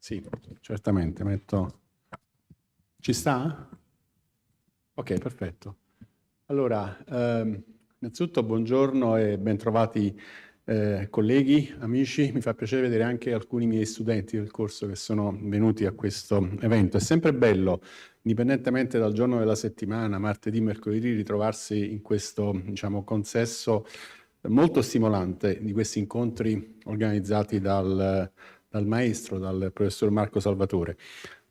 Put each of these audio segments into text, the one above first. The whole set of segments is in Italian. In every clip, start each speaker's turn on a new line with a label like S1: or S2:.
S1: Sì, certamente, metto... Ci sta? Ok, perfetto. Allora, innanzitutto buongiorno e bentrovati colleghi, amici. Mi fa piacere vedere anche alcuni miei studenti del corso che sono venuti a questo evento. È sempre bello, indipendentemente dal giorno della settimana, martedì, mercoledì, ritrovarsi in questo, diciamo, consesso molto stimolante di questi incontri organizzati dal maestro, dal professor Marco Salvatore.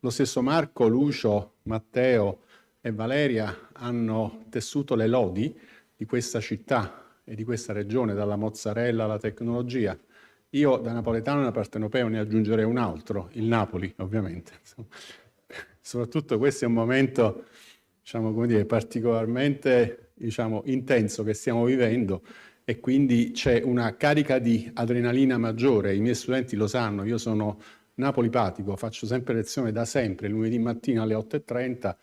S1: Lo stesso Marco, Lucio, Matteo e Valeria hanno tessuto le lodi di questa città e di questa regione, dalla mozzarella alla tecnologia. Io da napoletano e da partenopeo ne aggiungerei un altro, il Napoli, ovviamente. Soprattutto questo è un momento, diciamo, come dire, particolarmente, diciamo, intenso che stiamo vivendo e quindi c'è una carica di adrenalina maggiore. I miei studenti lo sanno, io sono napolipatico, faccio sempre lezione da sempre, lunedì mattina alle 8:30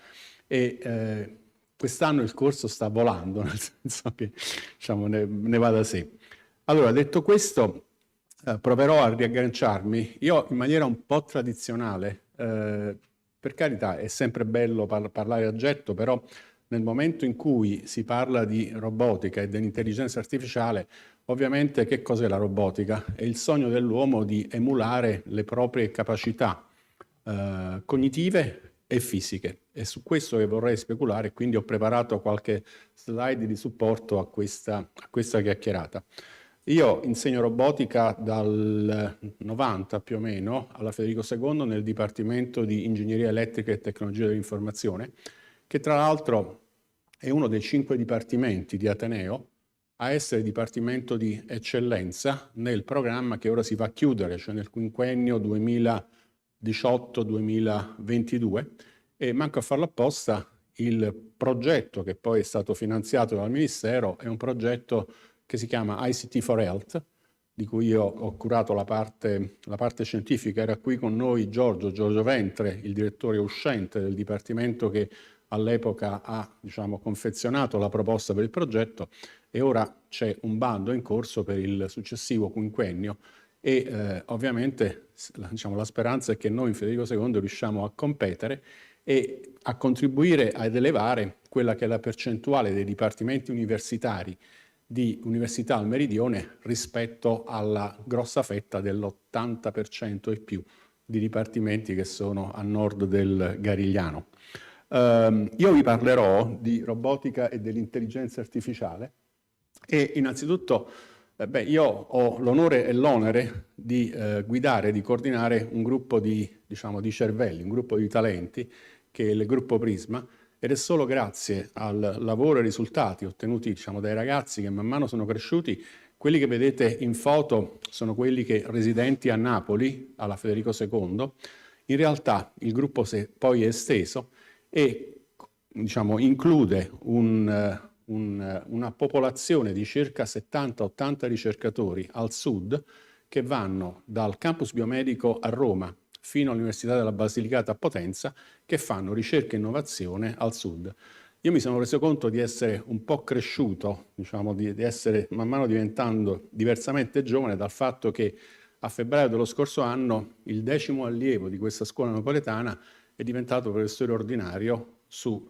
S1: e quest'anno il corso sta volando, nel senso che diciamo, ne va da sé. Allora, detto questo, proverò a riagganciarmi. Io in maniera un po' tradizionale, per carità è sempre bello parlare a getto, però nel momento in cui si parla di robotica e dell'intelligenza artificiale, ovviamente che cos'è la robotica? È il sogno dell'uomo di emulare le proprie capacità cognitive e fisiche. È su questo che vorrei speculare, quindi ho preparato qualche slide di supporto a questa chiacchierata. Io insegno robotica dal 90 più o meno alla Federico II nel Dipartimento di Ingegneria Elettrica e Tecnologia dell'Informazione, che tra l'altro è uno dei 5 dipartimenti di Ateneo a essere dipartimento di eccellenza nel programma che ora si va a chiudere, cioè nel quinquennio 2018-2022, e manco a farlo apposta, il progetto che poi è stato finanziato dal Ministero è un progetto che si chiama ICT for Health, di cui io ho curato la parte scientifica. Era qui con noi Giorgio Ventre, il direttore uscente del dipartimento che all'epoca ha, diciamo, confezionato la proposta per il progetto, e ora c'è un bando in corso per il successivo quinquennio e ovviamente diciamo, la speranza è che noi in Federico II riusciamo a competere e a contribuire ad elevare quella che è la percentuale dei dipartimenti universitari di università al meridione rispetto alla grossa fetta dell'80% e più di dipartimenti che sono a nord del Garigliano. Io vi parlerò di robotica e dell'intelligenza artificiale e innanzitutto io ho l'onore e l'onere di guidare, di coordinare un gruppo diciamo, di cervelli, un gruppo di talenti che è il gruppo Prisma, ed è solo grazie al lavoro e ai risultati ottenuti, diciamo, dai ragazzi che man mano sono cresciuti. Quelli che vedete in foto sono quelli che residenti a Napoli, alla Federico II. In realtà il gruppo poi è esteso e, diciamo, include una popolazione di circa 70-80 ricercatori al sud che vanno dal campus biomedico a Roma fino all'Università della Basilicata a Potenza, che fanno ricerca e innovazione al sud. Io mi sono reso conto di essere un po' cresciuto, diciamo, di essere man mano diventando diversamente giovane dal fatto che a febbraio dello scorso anno il 10° allievo di questa scuola napoletana è diventato professore ordinario su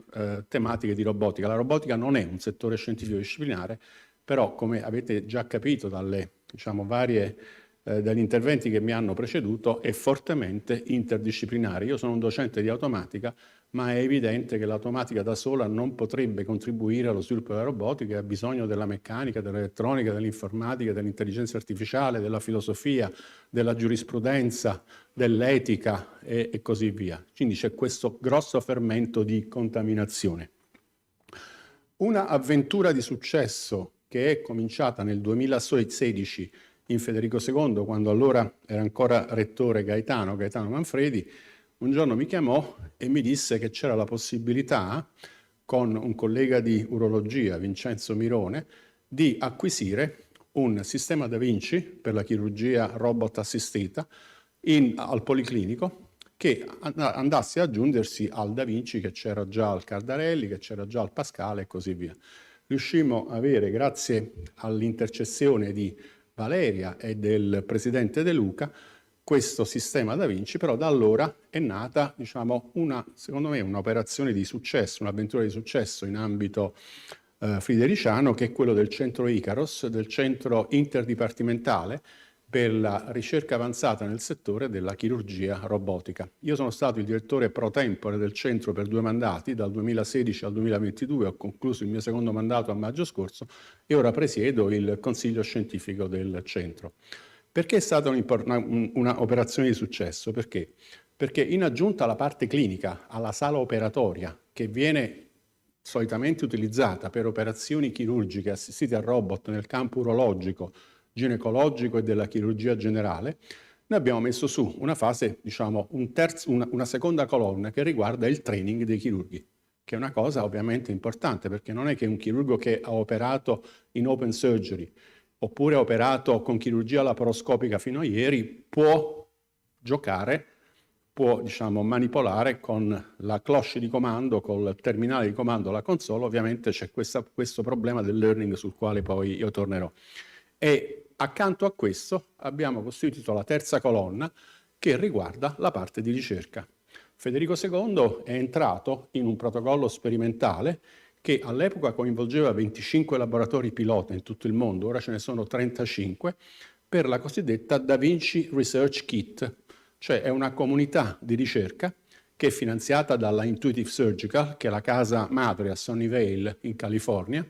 S1: tematiche di robotica. La robotica non è un settore scientifico disciplinare, però come avete già capito dalle, diciamo, dagli interventi che mi hanno preceduto, è fortemente interdisciplinare. Io sono un docente di automatica, ma è evidente che l'automatica da sola non potrebbe contribuire allo sviluppo della robotica, ha bisogno della meccanica, dell'elettronica, dell'informatica, dell'intelligenza artificiale, della filosofia, della giurisprudenza, dell'etica e così via. Quindi c'è questo grosso fermento di contaminazione. Una avventura di successo che è cominciata nel 2016 in Federico II, quando allora era ancora rettore Gaetano Manfredi, un giorno mi chiamò e mi disse che c'era la possibilità, con un collega di urologia, Vincenzo Mirone, di acquisire un sistema Da Vinci per la chirurgia robot assistita al Policlinico, che andasse ad aggiungersi al Da Vinci che c'era già al Cardarelli, che c'era già al Pascale e così via. Riuscimmo a avere, grazie all'intercessione di Valeria e del presidente De Luca, questo sistema Da Vinci, però da allora è nata, diciamo, secondo me, un'operazione di successo, un'avventura di successo in ambito fridericiano, che è quello del centro Icaros, del centro interdipartimentale per la ricerca avanzata nel settore della chirurgia robotica. Io sono stato il direttore pro tempore del centro per 2 mandati, dal 2016 al 2022, ho concluso il mio secondo mandato a maggio scorso e ora presiedo il consiglio scientifico del centro. Perché è stata una operazione di successo? Perché in aggiunta alla parte clinica, alla sala operatoria, che viene solitamente utilizzata per operazioni chirurgiche assistite a robot nel campo urologico, ginecologico e della chirurgia generale, noi abbiamo messo su una fase, diciamo, una seconda colonna che riguarda il training dei chirurghi, che è una cosa ovviamente importante, perché non è che un chirurgo che ha operato in open surgery oppure ha operato con chirurgia laparoscopica fino a ieri può giocare, può, diciamo, manipolare con la cloche di comando, col terminale di comando, la console. Ovviamente c'è questo problema del learning sul quale poi io tornerò. E accanto a questo abbiamo costituito la terza colonna che riguarda la parte di ricerca. Federico II è entrato in un protocollo sperimentale che all'epoca coinvolgeva 25 laboratori pilota in tutto il mondo, ora ce ne sono 35, per la cosiddetta Da Vinci Research Kit, cioè è una comunità di ricerca che è finanziata dalla Intuitive Surgical, che è la casa madre a Sunnyvale in California,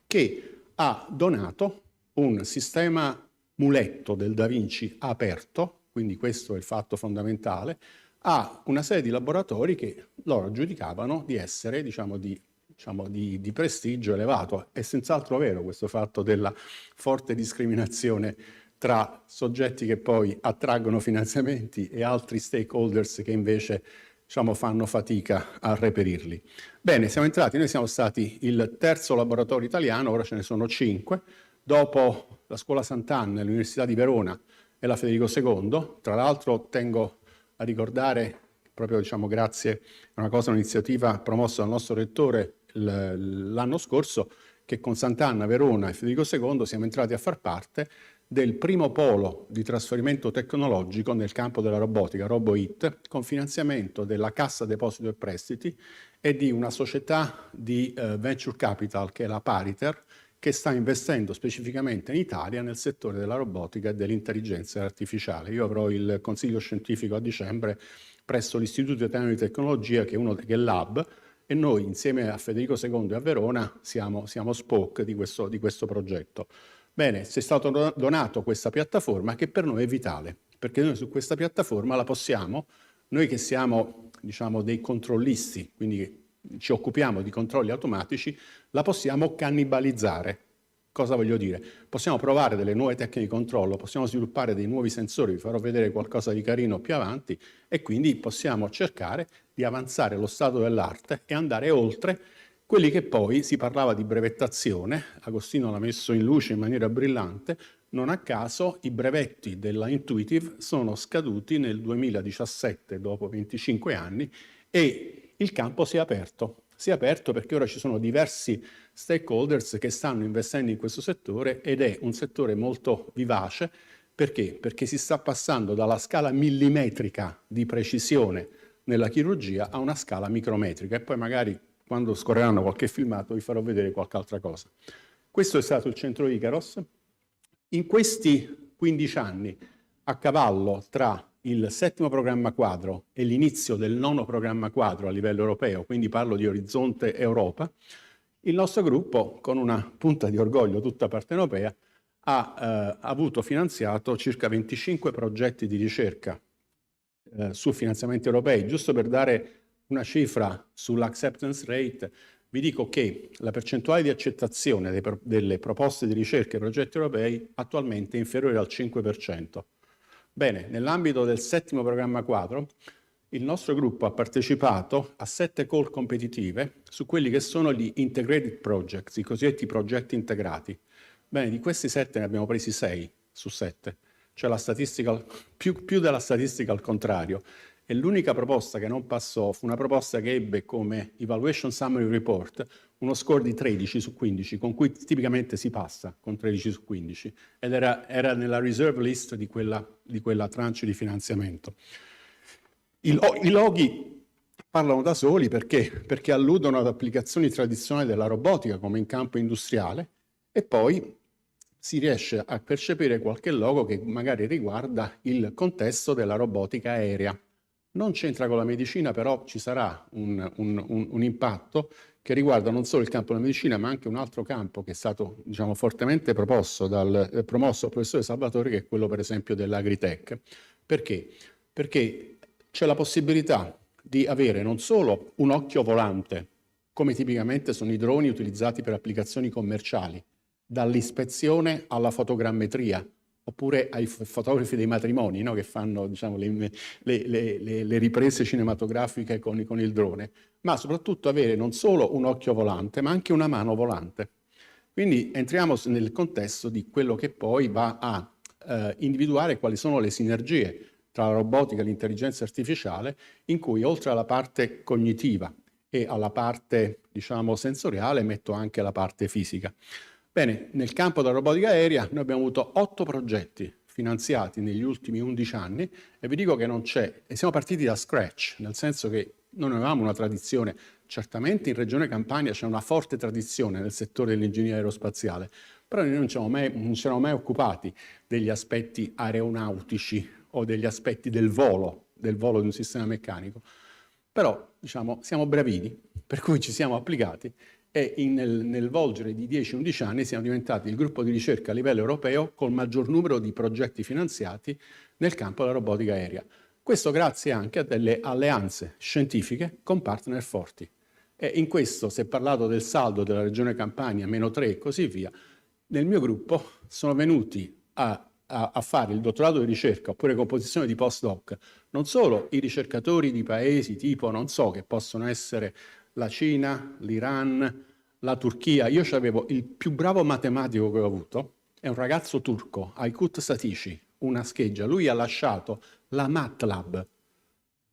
S1: che ha donato un sistema muletto del Da Vinci aperto, quindi questo è il fatto fondamentale, a una serie di laboratori che loro giudicavano di essere, diciamo, di prestigio elevato. È senz'altro vero questo fatto della forte discriminazione tra soggetti che poi attraggono finanziamenti e altri stakeholders che invece, diciamo, fanno fatica a reperirli. Bene, noi siamo stati il terzo laboratorio italiano, ora ce ne sono 5, dopo la Scuola Sant'Anna, l'Università di Verona e la Federico II. Tra l'altro tengo a ricordare, proprio, diciamo, grazie a un'iniziativa promossa dal nostro rettore l'anno scorso, che con Sant'Anna, Verona e Federico II siamo entrati a far parte del primo polo di trasferimento tecnologico nel campo della robotica, RoboIT, con finanziamento della Cassa Deposito e Prestiti e di una società di venture capital che è la Pariter, che sta investendo specificamente in Italia nel settore della robotica e dell'intelligenza artificiale. Io avrò il consiglio scientifico a dicembre presso l'Istituto Italiano di Tecnologia, che è l'hub, e noi insieme a Federico II e a Verona siamo spoke di questo progetto. Bene, ci è stato donato questa piattaforma che per noi è vitale, perché noi su questa piattaforma la possiamo, noi che siamo, diciamo, dei controllisti, quindi ci occupiamo di controlli automatici, la possiamo cannibalizzare. Cosa voglio dire? Possiamo provare delle nuove tecniche di controllo, possiamo sviluppare dei nuovi sensori, vi farò vedere qualcosa di carino più avanti, e quindi possiamo cercare di avanzare lo stato dell'arte e andare oltre quelli che poi, si parlava di brevettazione, Agostino l'ha messo in luce in maniera brillante, non a caso i brevetti della Intuitive sono scaduti nel 2017, dopo 25 anni, e il campo si è aperto. Si è aperto perché ora ci sono diversi stakeholders che stanno investendo in questo settore, ed è un settore molto vivace. Perché? Perché si sta passando dalla scala millimetrica di precisione nella chirurgia a una scala micrometrica, e poi magari quando scorreranno qualche filmato vi farò vedere qualche altra cosa. Questo è stato il centro Icaros. In questi 15 anni, a cavallo tra il 7° programma quadro e l'inizio del 9° programma quadro a livello europeo, quindi parlo di Orizzonte Europa, il nostro gruppo, con una punta di orgoglio tutta partenopea, ha avuto finanziato circa 25 progetti di ricerca su finanziamenti europei. Giusto per dare una cifra sull'acceptance rate, vi dico che la percentuale di accettazione delle proposte di ricerca e progetti europei attualmente è inferiore al 5%. Bene, nell'ambito del 7° programma quadro, il nostro gruppo ha partecipato a 7 call competitive su quelli che sono gli integrated projects, i cosiddetti progetti integrati. Bene, di questi 7 ne abbiamo presi 6 su 7, cioè la statistical, più della statistica al contrario. E l'unica proposta che non passò fu una proposta che ebbe come Evaluation Summary Report uno score di 13 su 15, con cui tipicamente si passa con 13 su 15, ed era nella reserve list di quella tranche di finanziamento. I loghi parlano da soli perché alludono ad applicazioni tradizionali della robotica come in campo industriale, e poi si riesce a percepire qualche logo che magari riguarda il contesto della robotica aerea. Non c'entra con la medicina, però ci sarà un impatto che riguarda non solo il campo della medicina, ma anche un altro campo che è stato, diciamo, fortemente promosso dal professore Salvatore, che è quello per esempio dell'agritech. Perché? Perché c'è la possibilità di avere non solo un occhio volante, come tipicamente sono i droni utilizzati per applicazioni commerciali, dall'ispezione alla fotogrammetria, oppure ai fotografi dei matrimoni, no? Che fanno, diciamo, le riprese cinematografiche con il drone, ma soprattutto avere non solo un occhio volante, ma anche una mano volante. Quindi entriamo nel contesto di quello che poi va a individuare quali sono le sinergie tra la robotica e l'intelligenza artificiale, in cui oltre alla parte cognitiva e alla parte, diciamo, sensoriale, metto anche la parte fisica. Bene, nel campo della robotica aerea noi abbiamo avuto 8 progetti finanziati negli ultimi 11 anni, e vi dico che non c'è, e siamo partiti da scratch, nel senso che non avevamo una tradizione. Certamente in Regione Campania c'è una forte tradizione nel settore dell'ingegneria aerospaziale, però noi non ci eravamo mai occupati degli aspetti aeronautici o degli aspetti del volo di un sistema meccanico. Però, diciamo, siamo bravini, per cui ci siamo applicati, e nel volgere di 10-11 anni siamo diventati il gruppo di ricerca a livello europeo col maggior numero di progetti finanziati nel campo della robotica aerea. Questo grazie anche a delle alleanze scientifiche con partner forti. E in questo, si è parlato del saldo della Regione Campania, -3 e così via, nel mio gruppo sono venuti a fare il dottorato di ricerca oppure composizione di postdoc non solo i ricercatori di paesi tipo, non so, che possono essere la Cina, l'Iran, la Turchia. Io avevo il più bravo matematico che ho avuto, è un ragazzo turco, Aykut Satishi, una scheggia. Lui ha lasciato la MATLAB,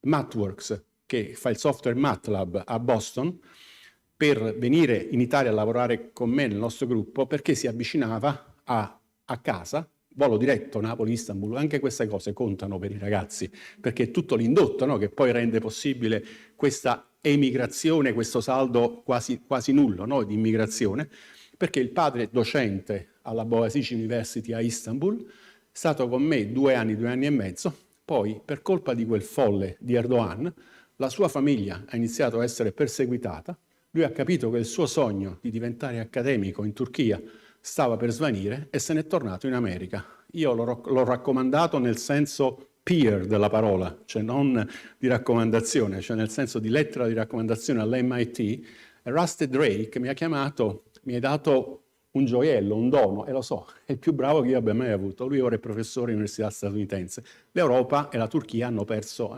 S1: MathWorks, che fa il software MATLAB a Boston, per venire in Italia a lavorare con me nel nostro gruppo, perché si avvicinava a casa, volo diretto Napoli-Istanbul. Anche queste cose contano per i ragazzi, perché è tutto l'indotto, no? Che poi rende possibile questa emigrazione, questo saldo quasi nullo, no? Di immigrazione, perché il padre è docente alla Boğaziçi University a Istanbul, è stato con me 2 anni e mezzo, poi per colpa di quel folle di Erdogan la sua famiglia ha iniziato a essere perseguitata, lui ha capito che il suo sogno di diventare accademico in Turchia stava per svanire e se n'è tornato in America. Io l'ho raccomandato nel senso peer della parola, cioè non di raccomandazione, cioè nel senso di lettera di raccomandazione all'MIT, e Rusted Drake mi ha chiamato, mi ha dato un gioiello, un dono, e lo so, è il più bravo che io abbia mai avuto. Lui ora è professore all'università statunitense. L'Europa e la Turchia hanno perso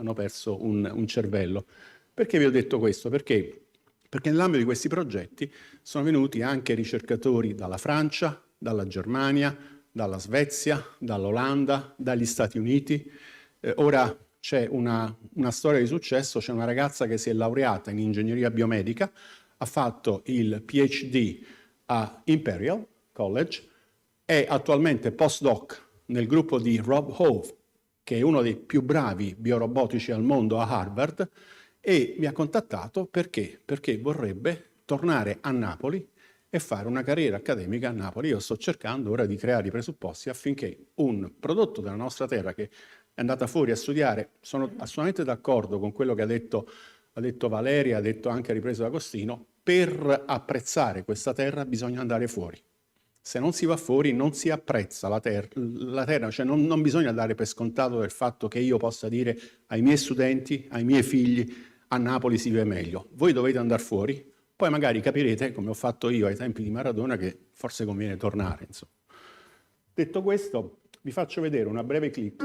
S1: un cervello. Perché vi ho detto questo? Perché nell'ambito di questi progetti sono venuti anche ricercatori dalla Francia, dalla Germania, dalla Svezia, dall'Olanda, dagli Stati Uniti. Ora c'è una storia di successo, c'è una ragazza che si è laureata in ingegneria biomedica, ha fatto il PhD a Imperial College, è attualmente postdoc nel gruppo di Rob Hove, che è uno dei più bravi biorobotici al mondo a Harvard, e mi ha contattato perché vorrebbe tornare a Napoli e fare una carriera accademica a Napoli. Io sto cercando ora di creare i presupposti affinché un prodotto della nostra terra, che è andata fuori a studiare, sono assolutamente d'accordo con quello che ha detto Valeria, ha detto anche a ripresa d'Agostino, per apprezzare questa terra bisogna andare fuori. Se non si va fuori non si apprezza la terra, cioè non bisogna dare per scontato del fatto che io possa dire ai miei studenti, ai miei figli, a Napoli si vive meglio. Voi dovete andare fuori, poi magari capirete, come ho fatto io ai tempi di Maradona, che forse conviene tornare, insomma. Detto questo, vi faccio vedere una breve clip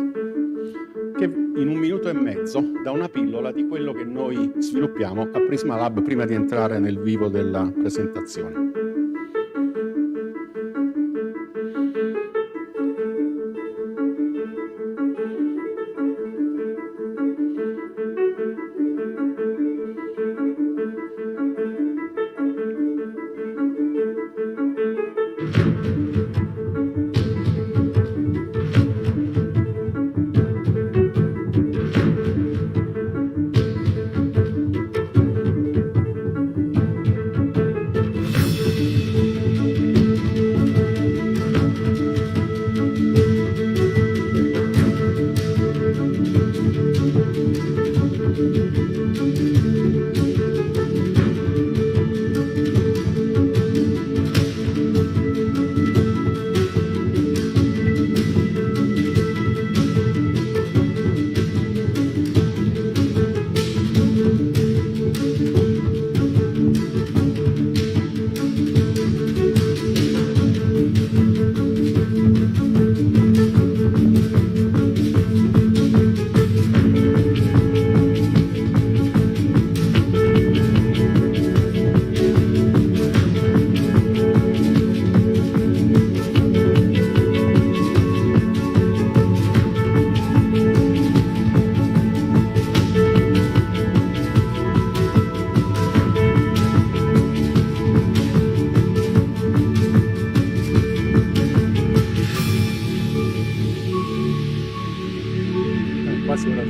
S1: che in 1 minuto e mezzo dà una pillola di quello che noi sviluppiamo a Prisma Lab prima di entrare nel vivo della presentazione.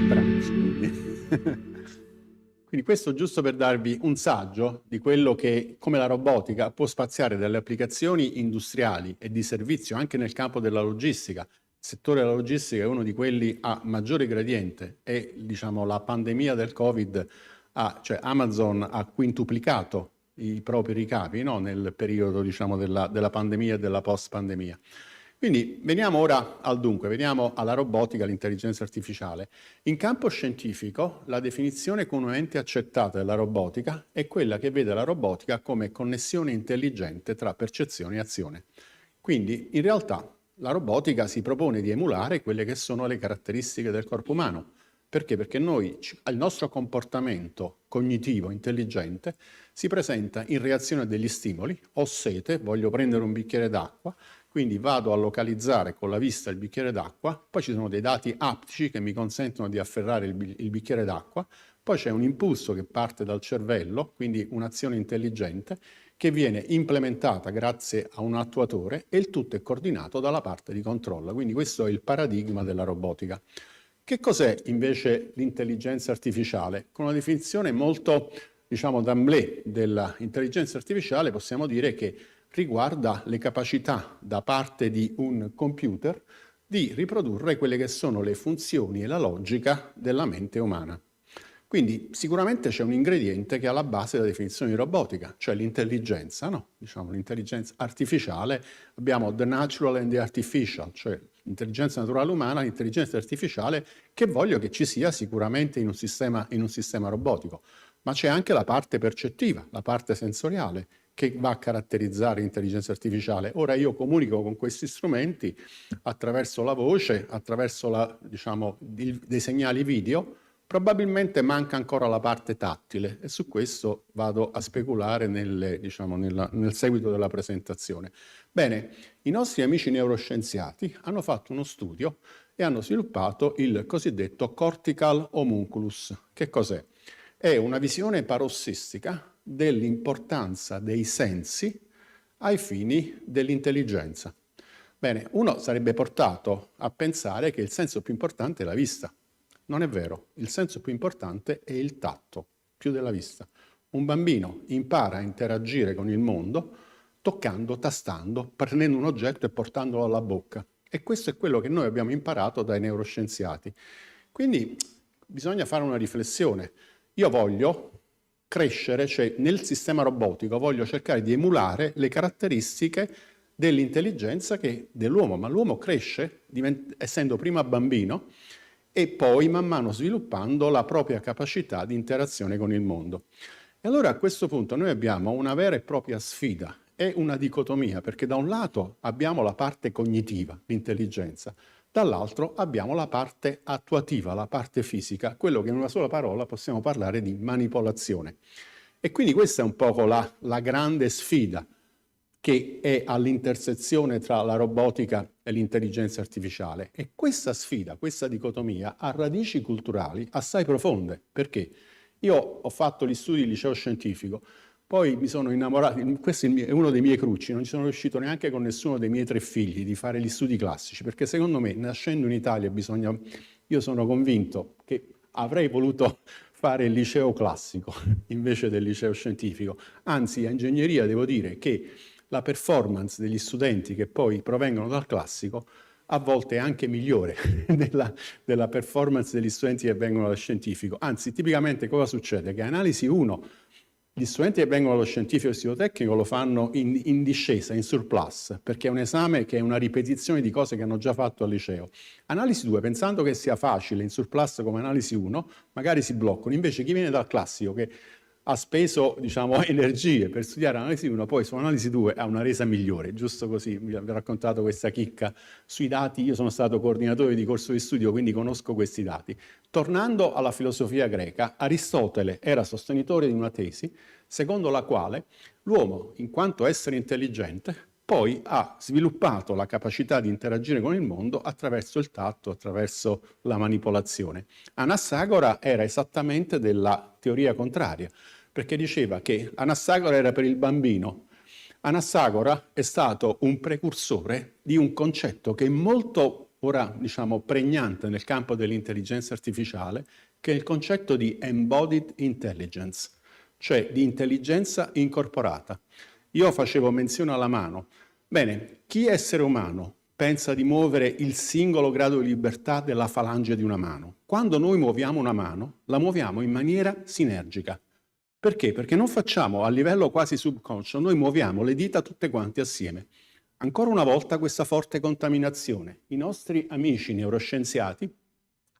S1: bracci. Quindi questo giusto per darvi un saggio di quello che, come la robotica può spaziare dalle applicazioni industriali e di servizio anche nel campo della logistica. Il settore della logistica è uno di quelli a maggiore gradiente e diciamo la pandemia del Covid, cioè Amazon ha quintuplicato i propri ricavi, no? Nel periodo diciamo della pandemia e della post-pandemia. Quindi veniamo ora al dunque, veniamo alla robotica, all'intelligenza artificiale. In campo scientifico la definizione comunemente accettata della robotica è quella che vede la robotica come connessione intelligente tra percezione e azione. Quindi in realtà la robotica si propone di emulare quelle che sono le caratteristiche del corpo umano. Perché? Perché il nostro comportamento cognitivo, intelligente, si presenta in reazione a degli stimoli. Ho sete, voglio prendere un bicchiere d'acqua, quindi vado a localizzare con la vista il bicchiere d'acqua, poi ci sono dei dati aptici che mi consentono di afferrare il bicchiere d'acqua, poi c'è un impulso che parte dal cervello, quindi un'azione intelligente, che viene implementata grazie a un attuatore e il tutto è coordinato dalla parte di controllo. Quindi questo è il paradigma della robotica. Che cos'è invece l'intelligenza artificiale? Con una definizione molto, diciamo, d'emblée dell'intelligenza artificiale possiamo dire che riguarda le capacità da parte di un computer di riprodurre quelle che sono le funzioni e la logica della mente umana. Quindi sicuramente c'è un ingrediente che è alla base della definizione di robotica, cioè l'intelligenza, no? Diciamo l'intelligenza artificiale, abbiamo the natural and the artificial, cioè l'intelligenza naturale umana, l'intelligenza artificiale, che voglio che ci sia sicuramente in un sistema robotico, ma c'è anche la parte percettiva, la parte sensoriale, che va a caratterizzare l'intelligenza artificiale. Ora io comunico con questi strumenti attraverso la voce, attraverso dei segnali video. Probabilmente manca ancora la parte tattile e su questo vado a speculare nel seguito della presentazione. Bene, i nostri amici neuroscienziati hanno fatto uno studio e hanno sviluppato il cosiddetto cortical homunculus. Che cos'è? È una visione parossistica dell'importanza dei sensi ai fini dell'intelligenza. Bene, uno sarebbe portato a pensare che il senso più importante è la vista. Non è vero, il senso più importante è il tatto, più della vista. Un bambino impara a interagire con il mondo toccando, tastando, prendendo un oggetto e portandolo alla bocca. E questo è quello che noi abbiamo imparato dai neuroscienziati. Quindi bisogna fare una riflessione. Io voglio crescere, cioè nel sistema robotico voglio cercare di emulare le caratteristiche dell'intelligenza dell'uomo, ma l'uomo cresce essendo prima bambino e poi man mano sviluppando la propria capacità di interazione con il mondo. E allora a questo punto noi abbiamo una vera e propria sfida, è una dicotomia, perché da un lato abbiamo la parte cognitiva, l'intelligenza, dall'altro abbiamo la parte attuativa, la parte fisica, quello che in una sola parola possiamo parlare di manipolazione. E quindi questa è un po' la grande sfida che è all'intersezione tra la robotica e l'intelligenza artificiale. E questa sfida, questa dicotomia, ha radici culturali assai profonde. Perché? Io ho fatto gli studi di liceo scientifico, poi mi sono innamorato, questo è uno dei miei crucci, non ci sono riuscito neanche con nessuno dei miei 3 figli di fare gli studi classici, perché secondo me, nascendo in Italia, io sono convinto che avrei voluto fare il liceo classico invece del liceo scientifico. Anzi, a ingegneria devo dire che la performance degli studenti che poi provengono dal classico a volte è anche migliore della performance degli studenti che vengono dal scientifico. Anzi, tipicamente cosa succede? Che analisi 1, gli studenti che vengono dallo scientifico e psicotecnico lo fanno in discesa, in surplus, perché è un esame che è una ripetizione di cose che hanno già fatto al liceo. Analisi 2, pensando che sia facile, in surplus come analisi 1, magari si bloccano. Invece chi viene dal classico, che ha speso energie per studiare analisi 1, poi su analisi 2 ha una resa migliore, giusto così. Vi ho raccontato questa chicca sui dati, io sono stato coordinatore di corso di studio, quindi conosco questi dati. Tornando alla filosofia greca, Aristotele era sostenitore di una tesi secondo la quale l'uomo, in quanto essere intelligente, poi ha sviluppato la capacità di interagire con il mondo attraverso il tatto, attraverso la manipolazione. Anassagora era esattamente della teoria contraria, perché diceva che Anassagora era per il bambino. Anassagora è stato un precursore di un concetto che è molto ora diciamo pregnante nel campo dell'intelligenza artificiale, che è il concetto di embodied intelligence, cioè di intelligenza incorporata. Io facevo menzione alla mano. Bene, chi essere umano pensa di muovere il singolo grado di libertà della falange di una mano? Quando noi muoviamo una mano, la muoviamo in maniera sinergica. Perché? Perché non facciamo a livello quasi subconscio, noi muoviamo le dita tutte quante assieme. Ancora una volta questa forte contaminazione. I nostri amici neuroscienziati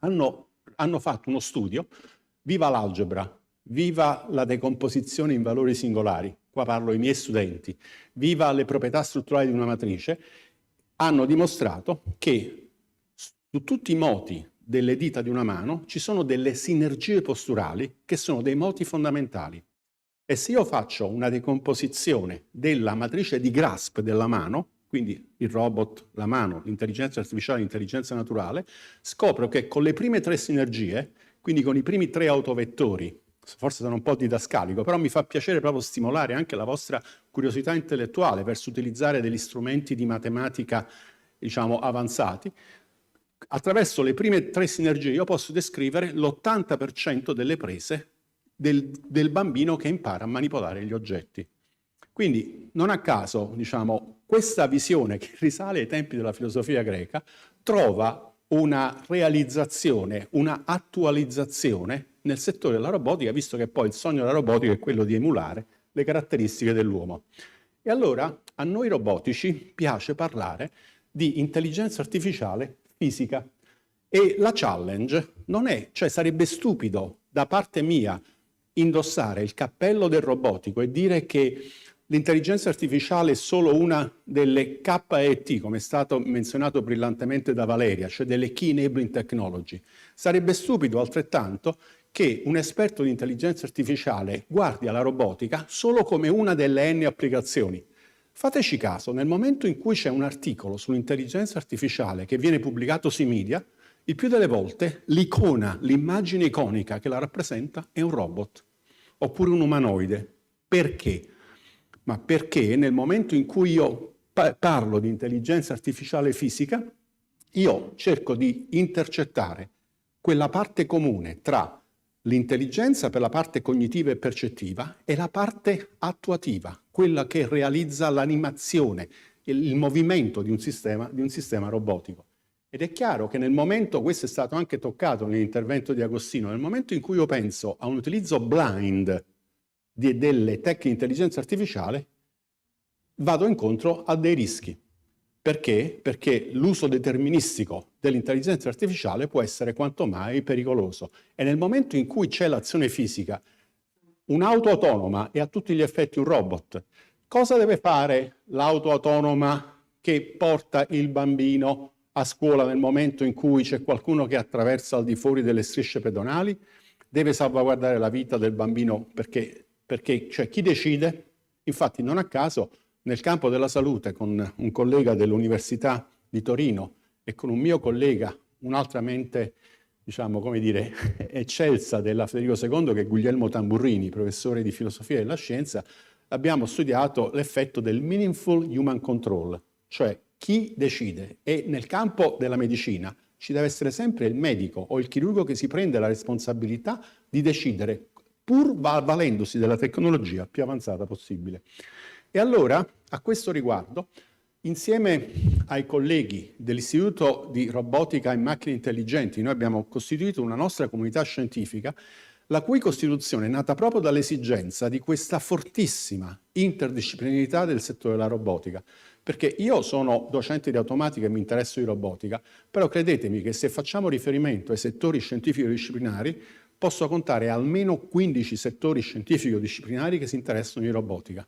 S1: hanno fatto uno studio, viva l'algebra, viva la decomposizione in valori singolari, qua parlo ai miei studenti, viva le proprietà strutturali di una matrice, hanno dimostrato che su tutti i moti delle dita di una mano ci sono delle sinergie posturali che sono dei moti fondamentali. E se io faccio una decomposizione della matrice di grasp della mano, quindi il robot, la mano, l'intelligenza artificiale, l'intelligenza naturale, scopro che con le prime 3 sinergie, quindi con i primi 3 autovettori, forse sono un po' didascalico, però mi fa piacere proprio stimolare anche la vostra curiosità intellettuale verso utilizzare degli strumenti di matematica, diciamo, avanzati. Attraverso le prime 3 sinergie io posso descrivere l'80% delle prese del bambino che impara a manipolare gli oggetti. Quindi non a caso, diciamo, questa visione che risale ai tempi della filosofia greca trova una realizzazione, una attualizzazione nel settore della robotica, visto che poi il sogno della robotica è quello di emulare le caratteristiche dell'uomo. E allora a noi robotici piace parlare di intelligenza artificiale fisica. E la challenge non è, cioè sarebbe stupido da parte mia indossare il cappello del robotico e dire che l'intelligenza artificiale è solo una delle KET, come è stato menzionato brillantemente da Valeria, cioè delle Key Enabling Technology. Sarebbe stupido altrettanto che un esperto di intelligenza artificiale guardi alla robotica solo come una delle N applicazioni. Fateci caso, nel momento in cui c'è un articolo sull'intelligenza artificiale che viene pubblicato sui media, il più delle volte l'icona, l'immagine iconica che la rappresenta è un robot, oppure un umanoide. Perché? Ma perché nel momento in cui io parlo di intelligenza artificiale fisica, io cerco di intercettare quella parte comune tra l'intelligenza per la parte cognitiva e percettiva e la parte attuativa, quella che realizza l'animazione, il movimento di un sistema robotico. Ed è chiaro che nel momento, questo è stato anche toccato nell'intervento di Agostino, nel momento in cui io penso a un utilizzo blind delle tecniche di intelligenza artificiale, vado incontro a dei rischi. Perché? Perché l'uso deterministico dell'intelligenza artificiale può essere quanto mai pericoloso. E nel momento in cui c'è l'azione fisica, un'auto autonoma è a tutti gli effetti un robot. Cosa deve fare l'auto autonoma che porta il bambino a scuola nel momento in cui c'è qualcuno che attraversa al di fuori delle strisce pedonali? Deve salvaguardare la vita del bambino perché cioè, chi decide? Infatti non a caso nel campo della salute con un collega dell'Università di Torino e con un mio collega, un'altra mente, diciamo, come dire, eccelsa della Federico II, che è Guglielmo Tamburrini, professore di filosofia della scienza, abbiamo studiato l'effetto del meaningful human control, cioè chi decide. E nel campo della medicina ci deve essere sempre il medico o il chirurgo che si prende la responsabilità di decidere, pur valendosi della tecnologia più avanzata possibile. E allora, a questo riguardo, insieme ai colleghi dell'Istituto di Robotica e Macchine Intelligenti, noi abbiamo costituito una nostra comunità scientifica, la cui costituzione è nata proprio dall'esigenza di questa fortissima interdisciplinarità del settore della robotica. Perché io sono docente di automatica e mi interesso di robotica, però credetemi che se facciamo riferimento ai settori scientifico-disciplinari, posso contare almeno 15 settori scientifico-disciplinari che si interessano di robotica.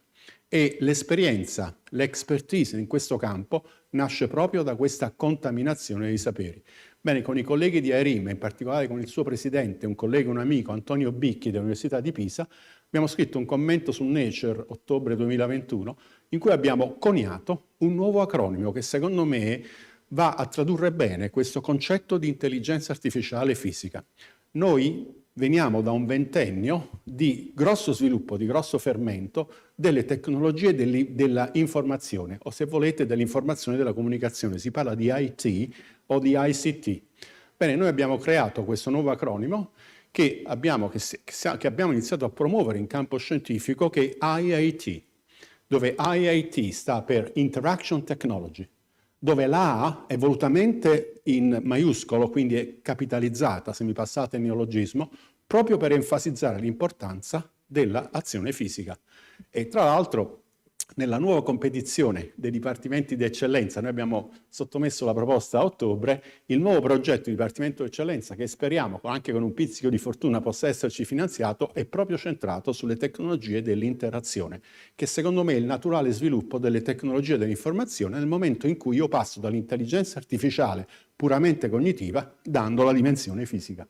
S1: E l'esperienza, l'expertise in questo campo nasce proprio da questa contaminazione dei saperi. Bene, con i colleghi di AERIM, in particolare con il suo presidente, un collega e un amico, Antonio Bicchi dell'Università di Pisa, abbiamo scritto un commento su Nature, ottobre 2021, in cui abbiamo coniato un nuovo acronimo che secondo me va a tradurre bene questo concetto di intelligenza artificiale fisica. Noi veniamo da un ventennio di grosso sviluppo, di grosso fermento delle tecnologie della informazione, o se volete dell'informazione e della comunicazione. Si parla di IT o di ICT. Bene, noi abbiamo creato questo nuovo acronimo che abbiamo iniziato a promuovere in campo scientifico, che è IIT, dove IIT sta per Interaction Technology, dove la A è volutamente in maiuscolo, quindi è capitalizzata, se mi passate il neologismo, proprio per enfatizzare l'importanza dell'azione fisica. E tra l'altro, nella nuova competizione dei dipartimenti di eccellenza, noi abbiamo sottomesso la proposta a ottobre, il nuovo progetto di dipartimento di eccellenza, che speriamo anche con un pizzico di fortuna possa esserci finanziato, è proprio centrato sulle tecnologie dell'interazione, che secondo me è il naturale sviluppo delle tecnologie dell'informazione nel momento in cui io passo dall'intelligenza artificiale puramente cognitiva, dando la dimensione fisica.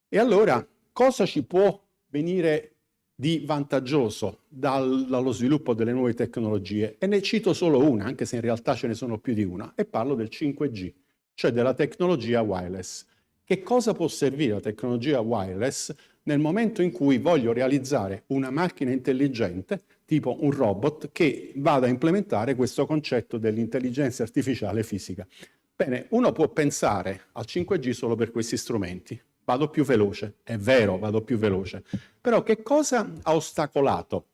S1: E allora, cosa ci può venire di vantaggioso dallo sviluppo delle nuove tecnologie? E ne cito solo una, anche se in realtà ce ne sono più di una, e parlo del 5G, cioè della tecnologia wireless. Che cosa può servire la tecnologia wireless nel momento in cui voglio realizzare una macchina intelligente, tipo un robot, che vada a implementare questo concetto dell'intelligenza artificiale fisica? Bene, uno può pensare al 5G solo per questi strumenti. Vado più veloce, è vero, vado più veloce. Però che cosa ha ostacolato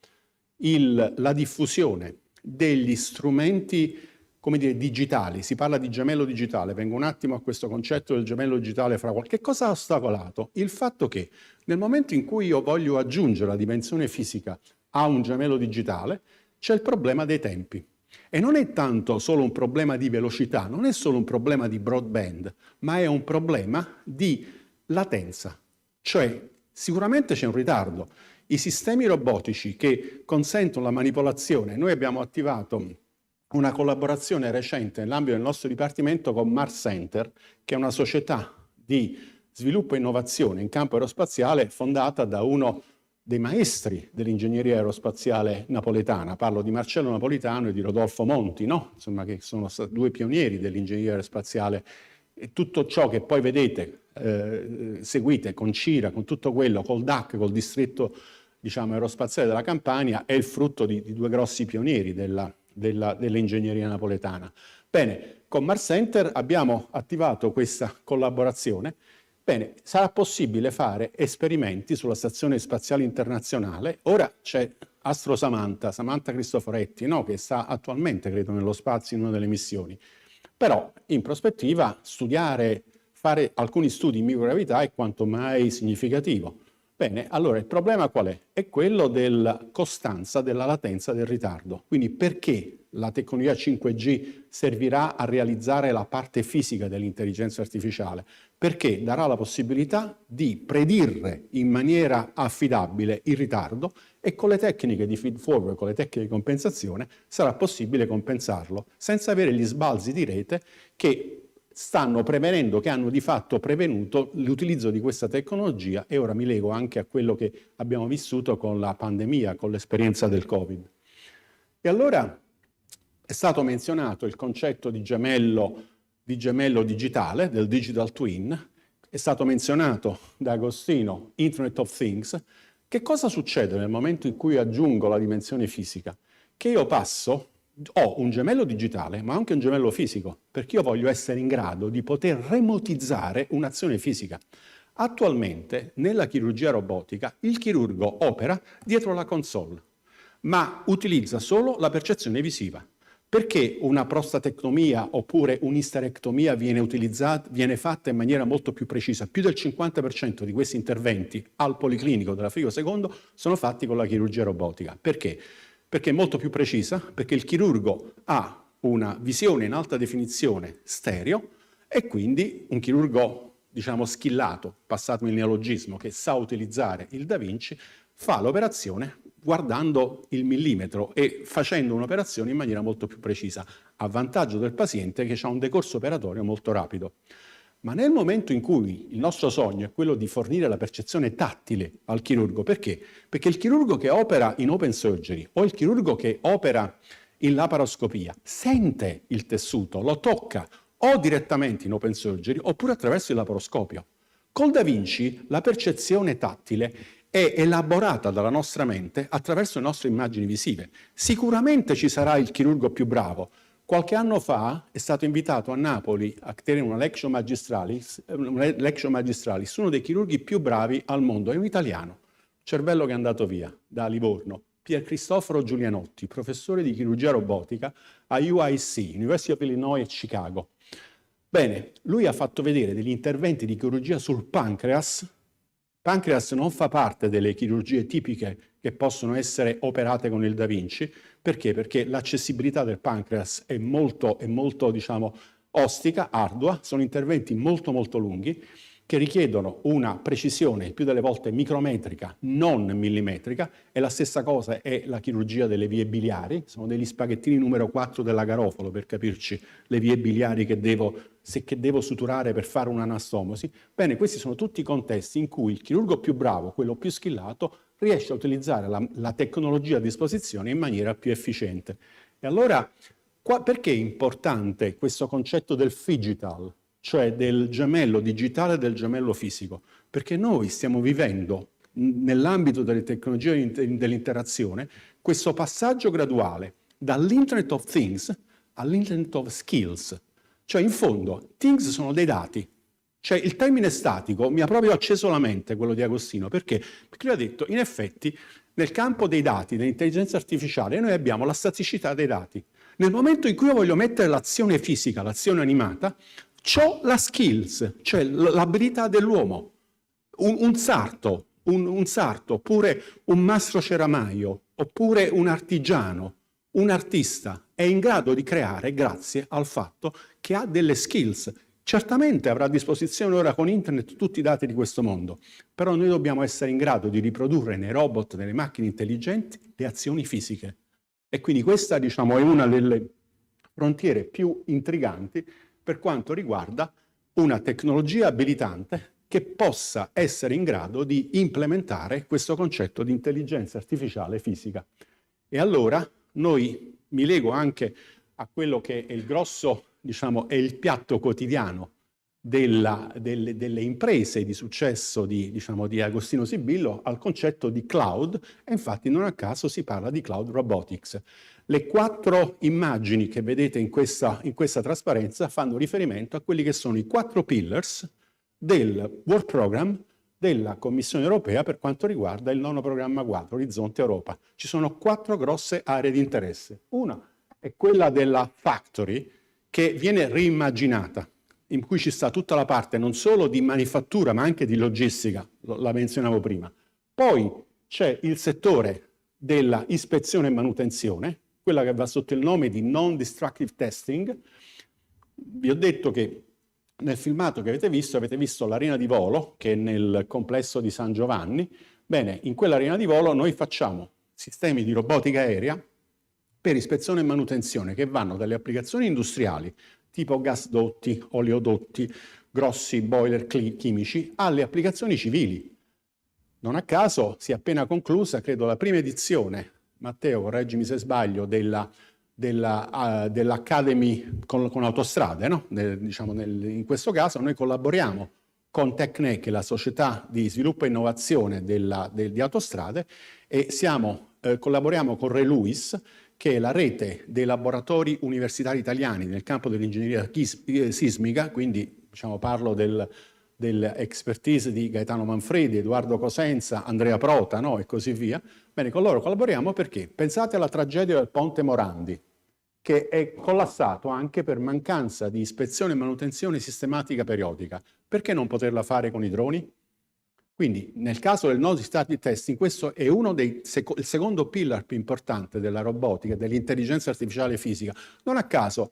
S1: la diffusione degli strumenti, come dire, digitali? Si parla di gemello digitale, vengo un attimo a questo concetto del gemello digitale fra qualche. Che cosa ha ostacolato? Il fatto che nel momento in cui io voglio aggiungere la dimensione fisica a un gemello digitale, c'è il problema dei tempi. E non è tanto solo un problema di velocità, non è solo un problema di broadband, ma è un problema di latenza, cioè sicuramente c'è un ritardo. I sistemi robotici che consentono la manipolazione, noi abbiamo attivato una collaborazione recente nell'ambito del nostro dipartimento con Mars Center, che è una società di sviluppo e innovazione in campo aerospaziale fondata da uno dei maestri dell'ingegneria aerospaziale napoletana. Parlo di Marcello Napolitano e di Rodolfo Monti, no? Insomma, che sono due pionieri dell'ingegneria aerospaziale. E tutto ciò che poi vedete, seguite con CIRA, con tutto quello, col DAC, col distretto, diciamo, aerospaziale della Campania, è il frutto di due grossi pionieri dell'ingegneria napoletana. Bene, con Mars Center abbiamo attivato questa collaborazione. Bene, sarà possibile fare esperimenti sulla Stazione Spaziale Internazionale. Ora c'è Astro Samantha Cristoforetti, no? Che sta attualmente, credo, nello spazio in una delle missioni. Però in prospettiva studiare, fare alcuni studi in microgravità è quanto mai significativo. Bene, allora il problema qual è? È quello della costanza, della latenza, del ritardo. Quindi perché la tecnologia 5G servirà a realizzare la parte fisica dell'intelligenza artificiale? Perché darà la possibilità di predire in maniera affidabile il ritardo e con le tecniche di feed forward, con le tecniche di compensazione, sarà possibile compensarlo senza avere gli sbalzi di rete che stanno prevenendo, che hanno di fatto prevenuto l'utilizzo di questa tecnologia. E ora mi lego anche a quello che abbiamo vissuto con la pandemia, con l'esperienza del Covid. E allora è stato menzionato il concetto di gemello digitale, del digital twin, è stato menzionato da Agostino Internet of Things. Che cosa succede nel momento in cui aggiungo la dimensione fisica? Che io ho un gemello digitale, ma anche un gemello fisico, perché io voglio essere in grado di poter remotizzare un'azione fisica. Attualmente, nella chirurgia robotica, il chirurgo opera dietro la console, ma utilizza solo la percezione visiva. Perché una prostatectomia oppure un'isterectomia viene fatta in maniera molto più precisa? Più del 50% di questi interventi al Policlinico della Frigo II sono fatti con la chirurgia robotica. Perché? Perché è molto più precisa, perché il chirurgo ha una visione in alta definizione stereo e quindi un chirurgo, diciamo, schillato, passatemi il neologismo, che sa utilizzare il Da Vinci, fa l'operazione guardando il millimetro e facendo un'operazione in maniera molto più precisa, a vantaggio del paziente che ha un decorso operatorio molto rapido. Ma nel momento in cui il nostro sogno è quello di fornire la percezione tattile al chirurgo, perché? Perché il chirurgo che opera in open surgery o il chirurgo che opera in laparoscopia sente il tessuto, lo tocca o direttamente in open surgery oppure attraverso il laparoscopio. Col Da Vinci la percezione tattile è elaborata dalla nostra mente attraverso le nostre immagini visive. Sicuramente ci sarà il chirurgo più bravo. Qualche anno fa è stato invitato a Napoli a tenere una lectio magistralis, uno dei chirurghi più bravi al mondo, è un italiano, cervello che è andato via da Livorno, Pier Cristoforo Giulianotti, professore di chirurgia robotica a UIC, University of Illinois a Chicago. Bene, lui ha fatto vedere degli interventi di chirurgia sul pancreas. Il pancreas non fa parte delle chirurgie tipiche che possono essere operate con il Da Vinci. Perché? Perché l'accessibilità del pancreas è molto diciamo, ostica, ardua, sono interventi molto lunghi che richiedono una precisione il più delle volte micrometrica, non millimetrica, e la stessa cosa è la chirurgia delle vie biliari, sono degli spaghettini numero 4 della Garofalo, per capirci, le vie biliari che devo suturare per fare un'anastomosi. Bene, questi sono tutti contesti in cui il chirurgo più bravo, quello più skillato, riesce a utilizzare la tecnologia a disposizione in maniera più efficiente. E allora, perché è importante questo concetto del phygital, cioè del gemello digitale e del gemello fisico? Perché noi stiamo vivendo, nell'ambito delle tecnologie dell'interazione, questo passaggio graduale dall'Internet of Things all'Internet of Skills. Cioè, in fondo, things sono dei dati. Cioè, il termine statico mi ha proprio acceso la mente, quello di Agostino. Perché? Perché lui ha detto, in effetti, nel campo dei dati, dell'intelligenza artificiale, noi abbiamo la staticità dei dati. Nel momento in cui io voglio mettere l'azione fisica, l'azione animata, c'ho la skills, cioè l'abilità dell'uomo. Un sarto, oppure un mastro ceramaio, oppure un artigiano, un artista è in grado di creare grazie al fatto che ha delle skills. Certamente avrà a disposizione ora con internet tutti i dati di questo mondo, però noi dobbiamo essere in grado di riprodurre nei robot, nelle macchine intelligenti, le azioni fisiche. E quindi questa, diciamo, è una delle frontiere più intriganti per quanto riguarda una tecnologia abilitante che possa essere in grado di implementare questo concetto di intelligenza artificiale fisica. E allora mi lego anche a quello che è il grosso, diciamo, è il piatto quotidiano delle imprese di successo di Agostino Sibillo, al concetto di cloud, e infatti non a caso si parla di cloud robotics. Le 4 immagini che vedete in questa trasparenza fanno riferimento a quelli che sono i 4 pillars del Work Program della Commissione Europea per quanto riguarda il 9° programma quadro, Orizzonte Europa. Ci sono 4 grosse aree di interesse. Una è quella della factory, che viene reimmaginata, in cui ci sta tutta la parte non solo di manifattura ma anche di logistica, la menzionavo prima. Poi c'è il settore della ispezione e manutenzione, quella che va sotto il nome di non-destructive testing. Vi ho detto che nel filmato che avete visto l'arena di volo, che è nel complesso di San Giovanni. Bene, in quell'arena di volo noi facciamo sistemi di robotica aerea per ispezione e manutenzione che vanno dalle applicazioni industriali, tipo gasdotti, oleodotti, grossi boiler chimici, alle applicazioni civili. Non a caso si è appena conclusa, credo, la prima edizione, Matteo, correggimi se sbaglio, dell'Academy con Autostrade, no? In questo caso noi collaboriamo con Tecnec, la società di sviluppo e innovazione di Autostrade, e collaboriamo con Re Lewis, che è la rete dei laboratori universitari italiani nel campo dell'ingegneria sismica, quindi parlo dell'expertise di Gaetano Manfredi, Edoardo Cosenza, Andrea Prota, no? E così via. Bene, con loro collaboriamo perché pensate alla tragedia del Ponte Morandi, che è collassato anche per mancanza di ispezione e manutenzione sistematica periodica. Perché non poterla fare con i droni? Quindi, nel caso del no-destructive testing, questo è il secondo pillar più importante della robotica, dell'intelligenza artificiale fisica. Non a caso,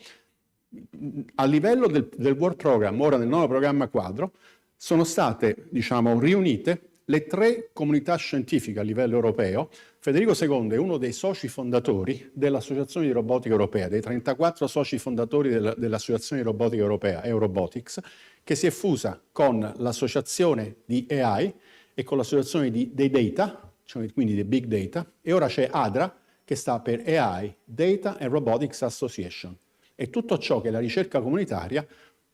S1: a livello del Work Program, ora nel 9° programma quadro, sono state, riunite le 3 comunità scientifiche a livello europeo. Federico II è uno dei soci fondatori dell'Associazione di Robotica Europea, dei 34 soci fondatori dell'Associazione di Robotica Europea, Eurobotics, che si è fusa con l'Associazione di AI e con l'Associazione dei Data, cioè quindi dei Big Data, e ora c'è ADRA, che sta per AI, Data and Robotics Association. E tutto ciò che è la ricerca comunitaria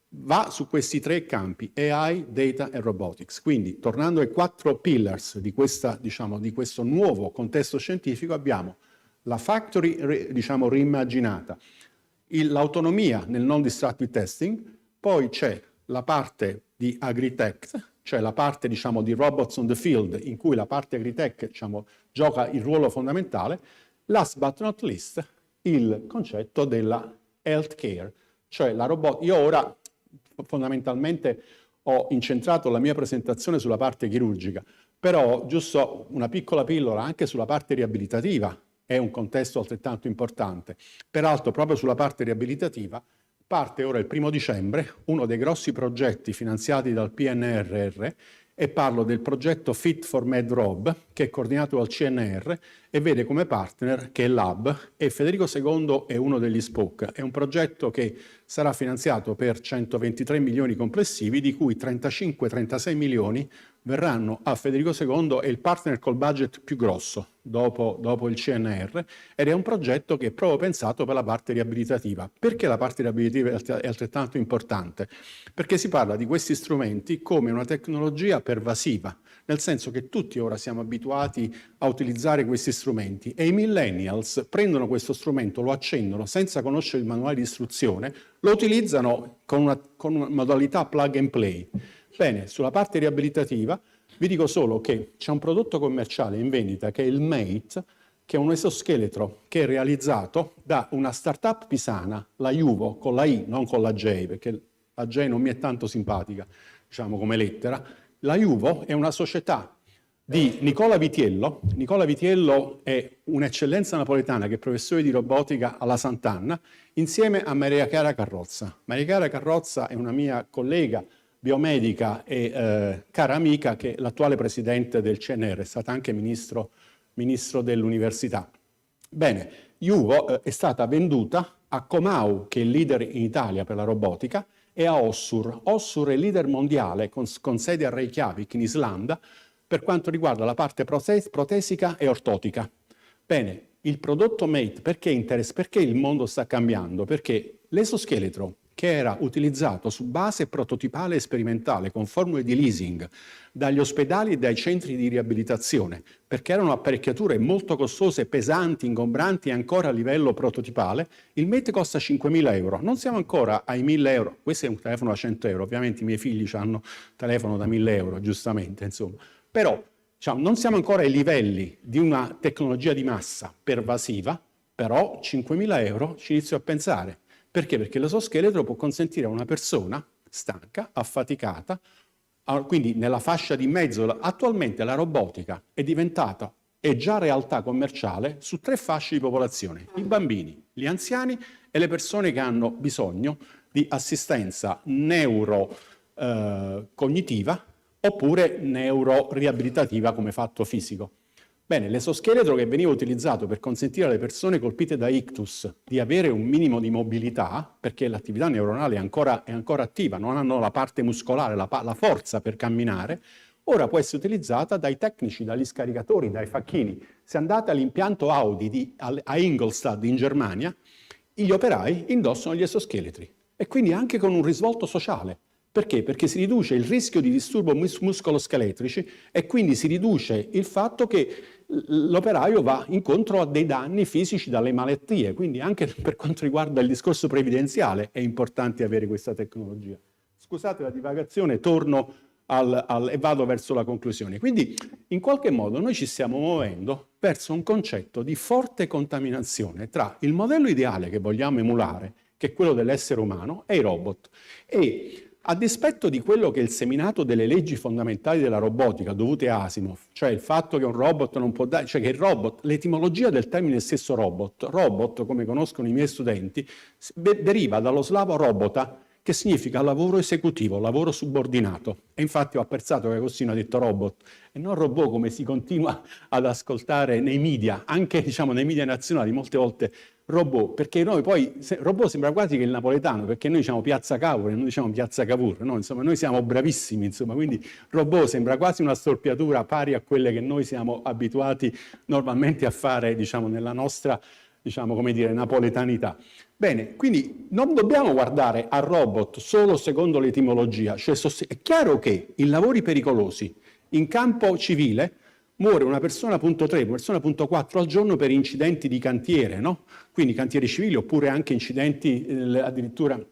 S1: va su questi 3 campi, AI, data e robotics. Quindi, tornando ai 4 pillars di questo nuovo contesto scientifico, abbiamo la factory, riimmaginata, l'autonomia nel non-destructive testing, poi c'è la parte di agritech, cioè la parte di robots on the field, in cui la parte agritech gioca il ruolo fondamentale. Last but not least, il concetto della healthcare, cioè la robotica. Io ora fondamentalmente ho incentrato la mia presentazione sulla parte chirurgica, però giusto una piccola pillola anche sulla parte riabilitativa è un contesto altrettanto importante. Peraltro proprio sulla parte riabilitativa parte ora il 1° dicembre uno dei grossi progetti finanziati dal PNRR, e parlo del progetto Fit for MedRob, che è coordinato dal CNR e vede come partner che è l'Hub, e Federico II è uno degli spoke. È un progetto che sarà finanziato per 123 milioni complessivi, di cui 35-36 milioni verranno a Federico II, è il partner col budget più grosso dopo il CNR, ed è un progetto che è proprio pensato per la parte riabilitativa. Perché la parte riabilitativa è altrettanto importante? Perché si parla di questi strumenti come una tecnologia pervasiva, nel senso che tutti ora siamo abituati a utilizzare questi strumenti e i millennials prendono questo strumento, lo accendono senza conoscere il manuale di istruzione, lo utilizzano con una modalità plug and play. Bene, sulla parte riabilitativa vi dico solo che c'è un prodotto commerciale in vendita che è il MATE, che è un esoscheletro che è realizzato da una startup pisana, la Juvo, con la I, non con la J, perché la J non mi è tanto simpatica, come lettera. La Juvo è una società di Nicola Vitiello. Nicola Vitiello è un'eccellenza napoletana che è professore di robotica alla Sant'Anna, insieme a Maria Chiara Carrozza. Maria Chiara Carrozza è una mia collega biomedica e cara amica, che è l'attuale presidente del CNR, è stata anche ministro dell'università. Bene, Juvo è stata venduta a Comau, che è il leader in Italia per la robotica, e a Ossur. Ossur è il leader mondiale con sede a Reykjavik in Islanda per quanto riguarda la parte protesica e ortotica. Bene, il prodotto MATE perché il mondo sta cambiando? Perché l'esoscheletro, che era utilizzato su base prototipale e sperimentale con formule di leasing dagli ospedali e dai centri di riabilitazione, perché erano apparecchiature molto costose, pesanti, ingombranti ancora a livello prototipale, il MATE costa 5.000 euro. Non siamo ancora ai 1.000 euro. Questo è un telefono da 100 euro. Ovviamente i miei figli hanno un telefono da 1.000 euro, giustamente, insomma. Però non siamo ancora ai livelli di una tecnologia di massa pervasiva, però 5.000 euro ci inizio a pensare. Perché? Perché l'esoscheletro può consentire a una persona stanca, affaticata, quindi nella fascia di mezzo. Attualmente la robotica è già realtà commerciale su 3 fasce di popolazione: i bambini, gli anziani e le persone che hanno bisogno di assistenza neurocognitiva oppure neuroriabilitativa come fatto fisico. Bene, l'esoscheletro che veniva utilizzato per consentire alle persone colpite da ictus di avere un minimo di mobilità, perché l'attività neuronale è ancora attiva, non hanno la parte muscolare, la forza per camminare, ora può essere utilizzata dai tecnici, dagli scaricatori, dai facchini. Se andate all'impianto Audi a Ingolstadt in Germania, gli operai indossano gli esoscheletri, e quindi anche con un risvolto sociale. Perché? Perché si riduce il rischio di disturbo muscoloscheletrici e quindi si riduce il fatto che l'operaio va incontro a dei danni fisici dalle malattie. Quindi anche per quanto riguarda il discorso previdenziale è importante avere questa tecnologia. Scusate la divagazione, torno e vado verso la conclusione. Quindi in qualche modo noi ci stiamo muovendo verso un concetto di forte contaminazione tra il modello ideale che vogliamo emulare, che è quello dell'essere umano, e i robot. E a dispetto di quello che è il seminato delle leggi fondamentali della robotica dovute a Asimov, cioè il fatto che un robot non può dare, cioè che il robot, l'etimologia del termine stesso robot, come conoscono i miei studenti, deriva dallo slavo robota, che significa lavoro esecutivo, lavoro subordinato. E infatti ho apprezzato che Agostino ha detto robot e non robot, come si continua ad ascoltare nei media, anche nei media nazionali, molte volte robot, perché noi poi, robot sembra quasi che il napoletano, perché noi diciamo piazza Cavour e non diciamo piazza Cavour, no? Insomma, noi siamo bravissimi, insomma, quindi robot sembra quasi una storpiatura pari a quelle che noi siamo abituati normalmente a fare, nella nostra diciamo, come dire, napoletanità. Bene, quindi non dobbiamo guardare al robot solo secondo l'etimologia, cioè è chiaro che in lavori pericolosi, in campo civile, muore una persona punto 3, una persona punto 4 al giorno per incidenti di cantiere, no? Quindi cantieri civili oppure anche incidenti addirittura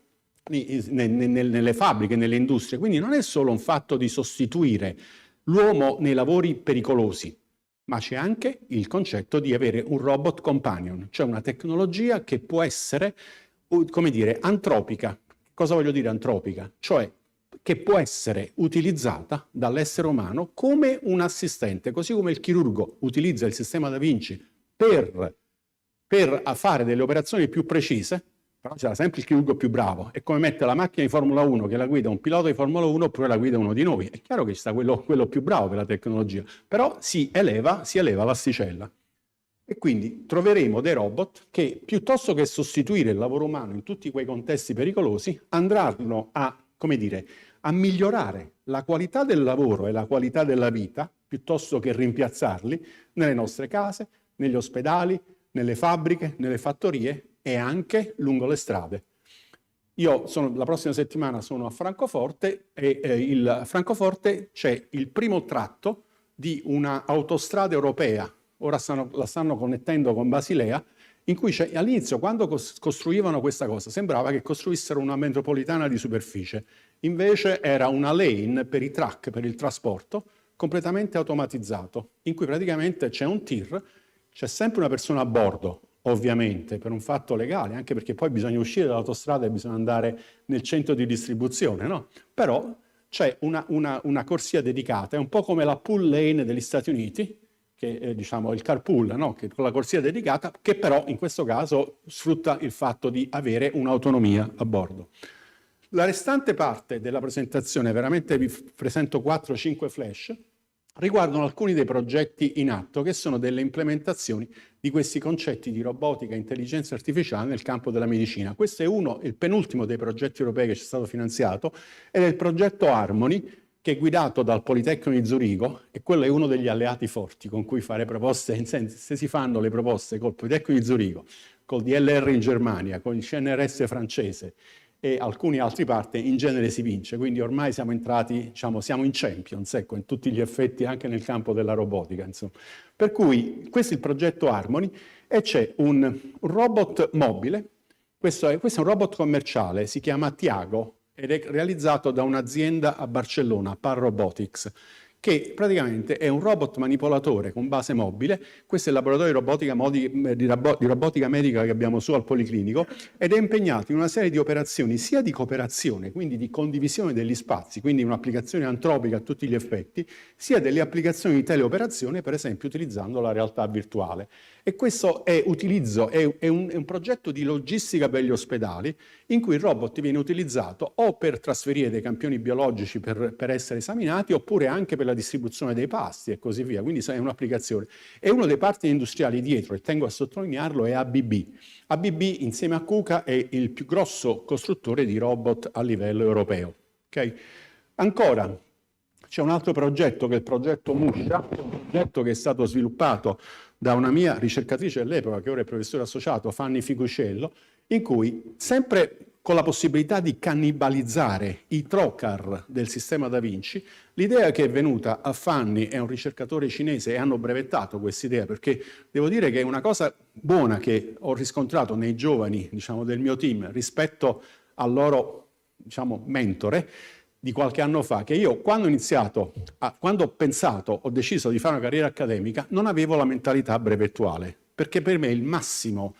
S1: nelle fabbriche, nelle industrie. Quindi non è solo un fatto di sostituire l'uomo nei lavori pericolosi, ma c'è anche il concetto di avere un robot companion, cioè una tecnologia che può essere, come dire, antropica. Cosa voglio dire antropica? Cioè che può essere utilizzata dall'essere umano come un assistente, così come il chirurgo utilizza il sistema Da Vinci per fare delle operazioni più precise, però c'era sempre il chirurgo più bravo. È come mettere la macchina di Formula 1 che la guida un pilota di Formula 1 oppure la guida uno di noi. È chiaro che ci sta quello più bravo per la tecnologia, però si eleva l'asticella. E quindi troveremo dei robot che, piuttosto che sostituire il lavoro umano in tutti quei contesti pericolosi, andranno a, come dire, a migliorare la qualità del lavoro e la qualità della vita, piuttosto che rimpiazzarli nelle nostre case, negli ospedali, nelle fabbriche, nelle fattorie e anche lungo le strade. La prossima settimana sono a Francoforte e a Francoforte c'è il primo tratto di una autostrada europea, ora la stanno connettendo con Basilea, in cui all'inizio, quando costruivano questa cosa, sembrava che costruissero una metropolitana di superficie. Invece era una lane per i truck, per il trasporto, completamente automatizzato, in cui praticamente c'è un tir, c'è sempre una persona a bordo, ovviamente, per un fatto legale, anche perché poi bisogna uscire dall'autostrada e bisogna andare nel centro di distribuzione, no? Però c'è una corsia dedicata, è un po' come la pull lane degli Stati Uniti, che è, diciamo, il carpool, no? Che con la corsia dedicata, che però in questo caso sfrutta il fatto di avere un'autonomia a bordo. La restante parte della presentazione, veramente vi presento 4-5 flash, riguardano alcuni dei progetti in atto che sono delle implementazioni di questi concetti di robotica e intelligenza artificiale nel campo della medicina. Questo è il penultimo dei progetti europei che ci è stato finanziato ed è il progetto Harmony, che è guidato dal Politecnico di Zurigo, e quello è uno degli alleati forti con cui fare proposte. Se si fanno le proposte col Politecnico di Zurigo, col DLR in Germania, con il CNRS francese e alcuni altri partner, in genere si vince. Quindi ormai siamo entrati, diciamo, siamo in Champions, ecco, in tutti gli effetti, anche nel campo della robotica, insomma. Per cui questo è il progetto Harmony e c'è un robot mobile, questo è un robot commerciale, si chiama Tiago, ed è realizzato da un'azienda a Barcellona, Par Robotics, che praticamente è un robot manipolatore con base mobile. Questo è il laboratorio di robotica medica che abbiamo su al Policlinico, ed è impegnato in una serie di operazioni sia di cooperazione, quindi di condivisione degli spazi, quindi un'applicazione antropica a tutti gli effetti, sia delle applicazioni di teleoperazione, per esempio utilizzando la realtà virtuale. E questo è un progetto di logistica per gli ospedali, in cui il robot viene utilizzato o per trasferire dei campioni biologici per essere esaminati, oppure anche per la distribuzione dei pasti e così via. Quindi è un'applicazione. E uno dei partner industriali dietro, e tengo a sottolinearlo, è ABB. ABB insieme a KUKA è il più grosso costruttore di robot a livello europeo. Okay? Ancora, c'è un altro progetto che è il progetto Musha, un progetto che è stato sviluppato da una mia ricercatrice dell'epoca, che ora è professore associato, Fanny Ficuscello, in cui, sempre con la possibilità di cannibalizzare i trocar del sistema Da Vinci, l'idea che è venuta a Fanny e a un ricercatore cinese, e hanno brevettato questa idea, perché devo dire che è una cosa buona che ho riscontrato nei giovani, diciamo, del mio team rispetto al loro, diciamo, mentore di qualche anno fa, che io quando ho pensato, ho deciso di fare una carriera accademica, non avevo la mentalità brevettuale, perché per me il massimo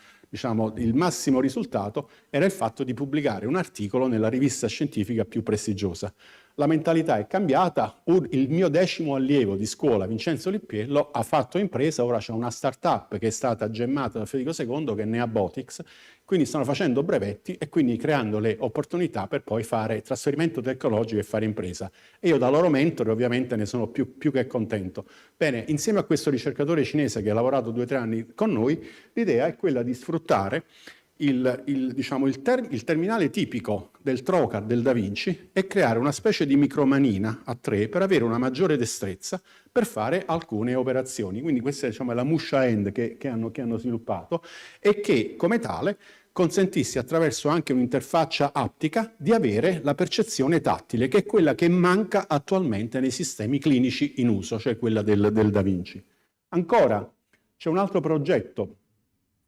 S1: risultato era il fatto di pubblicare un articolo nella rivista scientifica più prestigiosa. La mentalità è cambiata. Il mio 10° allievo di scuola, Vincenzo Lippiello, ha fatto impresa, ora c'è una start-up che è stata gemmata da Federico II, che è Neabotics, quindi stanno facendo brevetti e quindi creando le opportunità per poi fare trasferimento tecnologico e fare impresa. E io da loro mentore ovviamente ne sono più che contento. Bene, insieme a questo ricercatore cinese che ha lavorato 2 o 3 anni con noi, l'idea è quella di sfruttare il terminale tipico del trocar del Da Vinci è creare una specie di micromanina a 3 per avere una maggiore destrezza per fare alcune operazioni. Quindi questa è la Musha End che hanno sviluppato e che come tale consentisse attraverso anche un'interfaccia aptica di avere la percezione tattile, che è quella che manca attualmente nei sistemi clinici in uso, cioè quella del Da Vinci. Ancora, c'è un altro progetto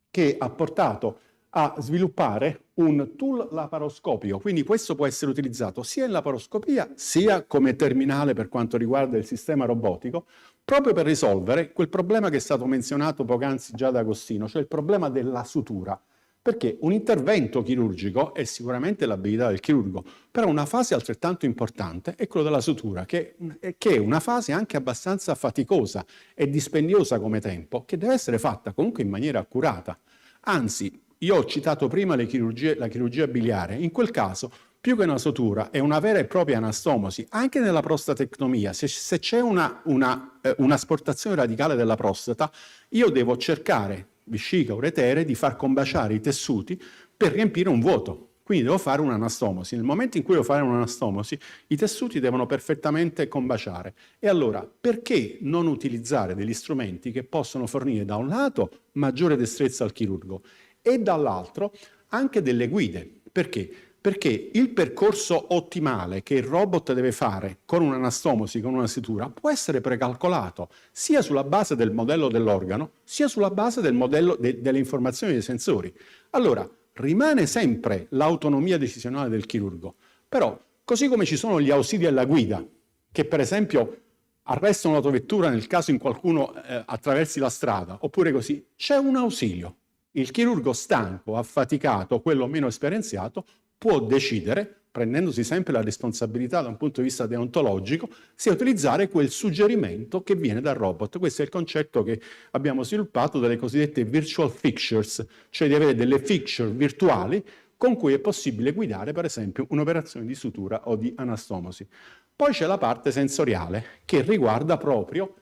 S1: che ha portato a sviluppare un tool laparoscopico, quindi questo può essere utilizzato sia in laparoscopia sia come terminale per quanto riguarda il sistema robotico, proprio per risolvere quel problema che è stato menzionato poc'anzi già da Agostino, cioè il problema della sutura. Perché un intervento chirurgico è sicuramente l'abilità del chirurgo, però una fase altrettanto importante è quella della sutura, che è una fase anche abbastanza faticosa e dispendiosa come tempo, che deve essere fatta comunque in maniera accurata. Anzi, io ho citato prima la chirurgia biliare, in quel caso più che una sutura è una vera e propria anastomosi, anche nella prostatectomia. Se c'è un'asportazione radicale della prostata, io devo cercare, vescica, uretere, di far combaciare i tessuti per riempire un vuoto. Quindi devo fare un'anastomosi. Nel momento in cui devo fare un'anastomosi, i tessuti devono perfettamente combaciare. E allora, perché non utilizzare degli strumenti che possono fornire da un lato maggiore destrezza al chirurgo e dall'altro anche delle guide? Perché? Perché il percorso ottimale che il robot deve fare con un'anastomosi, con una sutura, può essere precalcolato sia sulla base del modello dell'organo, sia sulla base del modello delle informazioni dei sensori. Allora, rimane sempre l'autonomia decisionale del chirurgo, però così come ci sono gli ausili alla guida, che per esempio arrestano l'autovettura nel caso in qualcuno attraversi la strada, oppure così, c'è un ausilio. Il chirurgo stanco, affaticato, quello meno esperienziato, può decidere, prendendosi sempre la responsabilità da un punto di vista deontologico, se utilizzare quel suggerimento che viene dal robot. Questo è il concetto che abbiamo sviluppato delle cosiddette virtual fixtures, cioè di avere delle fixture virtuali con cui è possibile guidare, per esempio, un'operazione di sutura o di anastomosi. Poi c'è la parte sensoriale, che riguarda proprio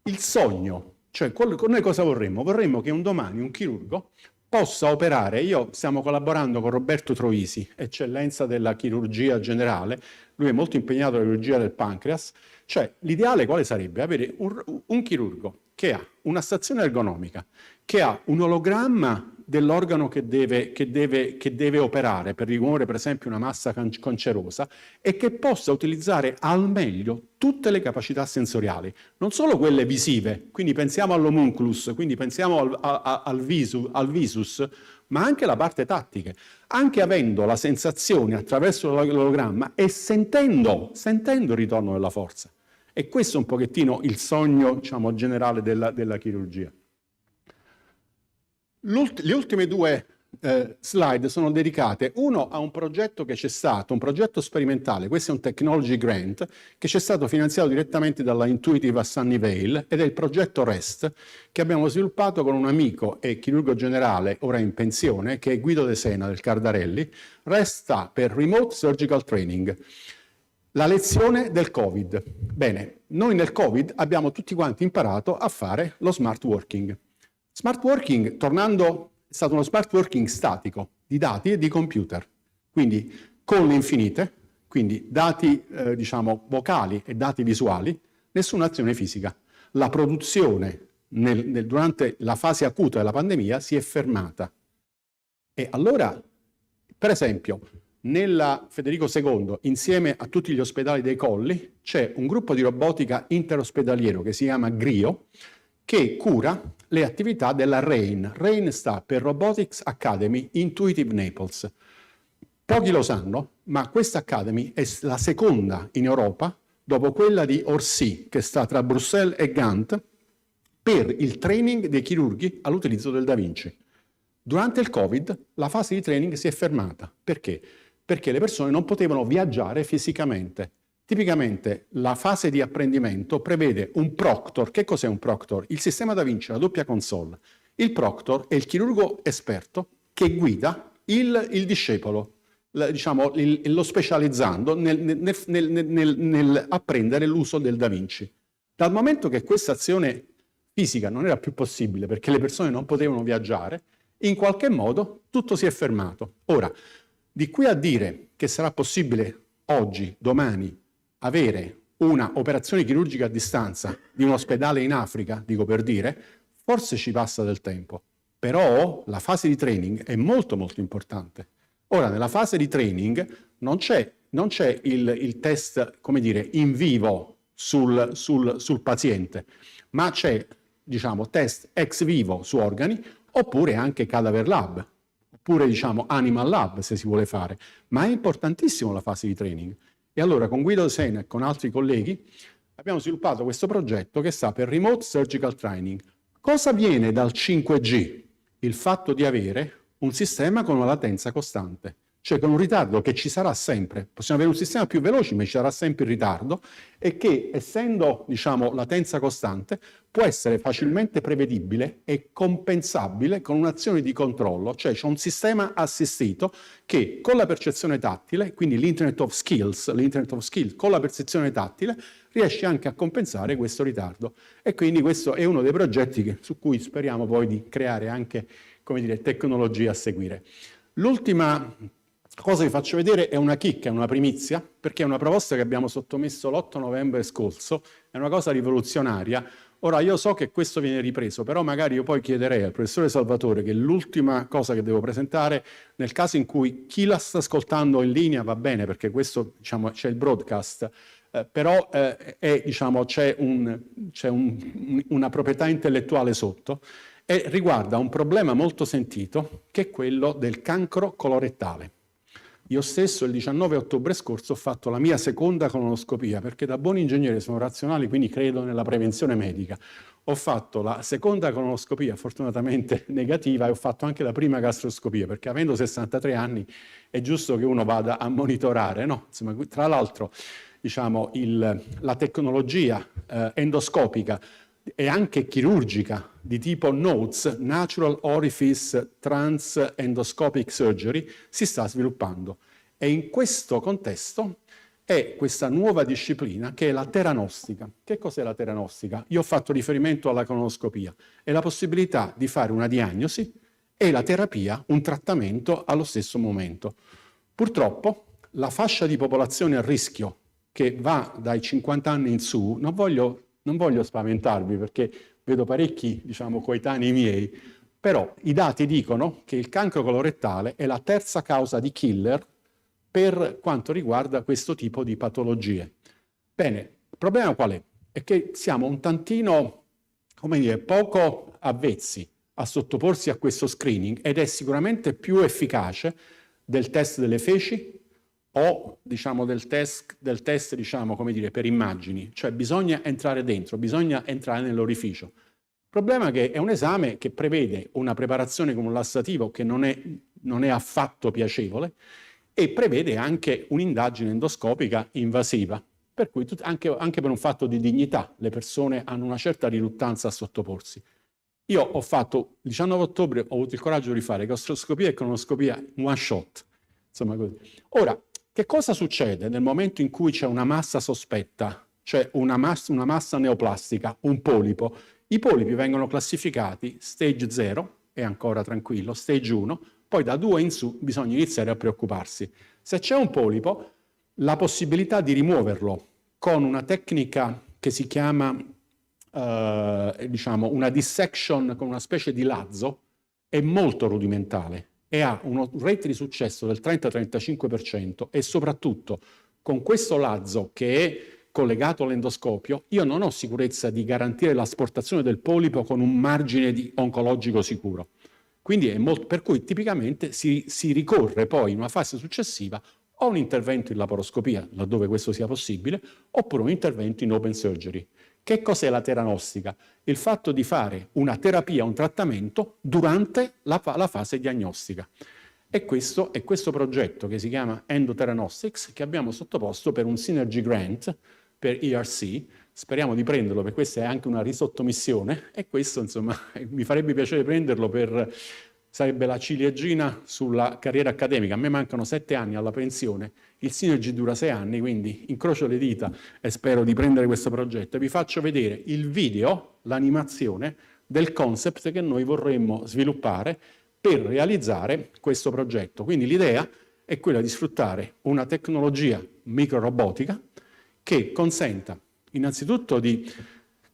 S1: il sogno. Cioè, noi cosa vorremmo? Vorremmo che un domani un chirurgo possa operare. Stiamo collaborando con Roberto Troisi, eccellenza della chirurgia generale, lui è molto impegnato nella chirurgia del pancreas. Cioè, l'ideale quale sarebbe? Avere un chirurgo che ha una stazione ergonomica, che ha un ologramma dell'organo che deve operare per rimuovere per esempio una massa cancerosa e che possa utilizzare al meglio tutte le capacità sensoriali, non solo quelle visive, quindi pensiamo all'homunculus, quindi pensiamo al visus, ma anche la parte tattica, anche avendo la sensazione attraverso l'ologramma e sentendo il ritorno della forza. E questo è un pochettino il sogno, diciamo, generale della chirurgia. Le ultime due slide sono dedicate, uno a un progetto che c'è stato, un progetto sperimentale, questo è un technology grant, che c'è stato finanziato direttamente dalla Intuitive a Sunnyvale ed è il progetto REST che abbiamo sviluppato con un amico e chirurgo generale ora in pensione che è Guido De Sena del Cardarelli. REST sta per Remote Surgical Training. La lezione del Covid. Bene, noi nel Covid abbiamo tutti quanti imparato a fare lo smart working. Smart working, tornando, è stato uno smart working statico di dati e di computer, quindi con le infinite, quindi dati diciamo vocali e dati visuali, nessuna azione fisica. La produzione durante la fase acuta della pandemia si è fermata. E allora, per esempio, nella Federico II, insieme a tutti gli ospedali dei Colli, c'è un gruppo di robotica interospedaliero che si chiama GRIO, che cura le attività della RAIN. RAIN sta per Robotics Academy Intuitive Naples. Pochi lo sanno, ma questa Academy è la seconda in Europa, dopo quella di Orsi, che sta tra Bruxelles e Gand, per il training dei chirurghi all'utilizzo del Da Vinci. Durante il Covid la fase di training si è fermata. Perché? Perché le persone non potevano viaggiare fisicamente. Tipicamente la fase di apprendimento prevede un proctor. Che cos'è un proctor? Il sistema Da Vinci è la doppia console. Il proctor è il chirurgo esperto che guida il discepolo, diciamo, lo specializzando nel apprendere l'uso del Da Vinci. Dal momento che questa azione fisica non era più possibile perché le persone non potevano viaggiare, In qualche modo tutto si è fermato. Ora, di qui a dire che sarà possibile oggi, domani, avere una operazione chirurgica a distanza di un ospedale in Africa, dico per dire, forse ci passa del tempo. Però la fase di training è molto molto importante. Ora, nella fase di training non c'è il test, come dire, in vivo sul paziente, ma c'è, diciamo, test ex vivo su organi, oppure anche cadaver lab, oppure, diciamo, animal lab, se si vuole fare. Ma è importantissimo la fase di training. E allora, con Guido Sena e con altri colleghi, abbiamo sviluppato questo progetto che sta per Remote Surgical Training. Cosa viene dal 5G? Il fatto di avere un sistema con una latenza costante, cioè con un ritardo che ci sarà sempre. Possiamo avere un sistema più veloce, ma ci sarà sempre il ritardo, e che, essendo, diciamo, latenza costante, può essere facilmente prevedibile e compensabile con un'azione di controllo, cioè c'è un sistema assistito che con la percezione tattile, quindi l'Internet of Skills con la percezione tattile, riesce anche a compensare questo ritardo. E quindi questo è uno dei progetti su cui speriamo poi di creare anche, come dire, tecnologie a seguire. L'ultima cosa che vi faccio vedere è una chicca, è una primizia, perché è una proposta che abbiamo sottomesso l'8 novembre scorso, è una cosa rivoluzionaria. Ora, io so che questo viene ripreso, però magari io poi chiederei al professore Salvatore, che è l'ultima cosa che devo presentare, nel caso in cui chi la sta ascoltando in linea va bene, perché questo, diciamo, c'è il broadcast, però diciamo, c'è una proprietà intellettuale sotto, e riguarda un problema molto sentito, che è quello del cancro colorettale. Io stesso il 19 ottobre scorso ho fatto la mia seconda colonoscopia, perché da buon ingegnere sono razionale, quindi credo nella prevenzione medica. Ho fatto la seconda colonoscopia, fortunatamente negativa, e ho fatto anche la prima gastroscopia, perché avendo 63 anni è giusto che uno vada a monitorare, no? Insomma, tra l'altro, diciamo, la tecnologia endoscopica e anche chirurgica di tipo NOTES, Natural Orifice Trans-Endoscopic Surgery, si sta sviluppando. E in questo contesto è questa nuova disciplina che è la teranostica. Che cos'è la teranostica? Io ho fatto riferimento alla colonoscopia. È la possibilità di fare una diagnosi e la terapia, un trattamento allo stesso momento. Purtroppo la fascia di popolazione a rischio che va dai 50 anni in su, non voglio spaventarvi perché vedo parecchi, diciamo, coetanei miei, però i dati dicono che il cancro colorettale è la terza causa di killer per quanto riguarda questo tipo di patologie. Bene, il problema qual è? È che siamo un tantino, come dire, poco avvezzi a sottoporsi a questo screening, ed è sicuramente più efficace del test delle feci o, diciamo, del test, diciamo, come dire, per immagini. Cioè bisogna entrare dentro, bisogna entrare nell'orificio. Il problema è che è un esame che prevede una preparazione con un lassativo che non è affatto piacevole, e prevede anche un'indagine endoscopica invasiva, per cui anche per un fatto di dignità le persone hanno una certa riluttanza a sottoporsi. Io ho fatto, il 19 ottobre, ho avuto il coraggio di fare gastroscopia e colonoscopia one shot. Insomma, così. Ora, che cosa succede nel momento in cui c'è una massa sospetta, cioè una massa neoplastica, un polipo? I polipi vengono classificati stage 0, è ancora tranquillo, stage 1, poi da 2 in su bisogna iniziare a preoccuparsi. Se c'è un polipo, la possibilità di rimuoverlo con una tecnica che si chiama, diciamo, una dissection con una specie di lazzo, è molto rudimentale e ha un rate di successo del 30-35%, e soprattutto con questo lazzo che è collegato all'endoscopio, io non ho sicurezza di garantire l'asportazione del polipo con un margine oncologico sicuro. Quindi per cui tipicamente si ricorre poi in una fase successiva o un intervento in laparoscopia, laddove questo sia possibile, oppure un intervento in open surgery. Che cos'è la teranostica? Il fatto di fare una terapia, un trattamento durante la fase diagnostica. E questo è questo progetto che si chiama Endoteranostics, che abbiamo sottoposto per un Synergy Grant per ERC. Speriamo di prenderlo, perché questa è anche una risottomissione, e questo, insomma, mi farebbe piacere prenderlo sarebbe la ciliegina sulla carriera accademica. A me mancano 7 anni alla pensione, il Synergy dura 6 anni, quindi incrocio le dita e spero di prendere questo progetto. E vi faccio vedere il video, l'animazione del concept che noi vorremmo sviluppare per realizzare questo progetto. Quindi l'idea è quella di sfruttare una tecnologia microrobotica che consenta innanzitutto di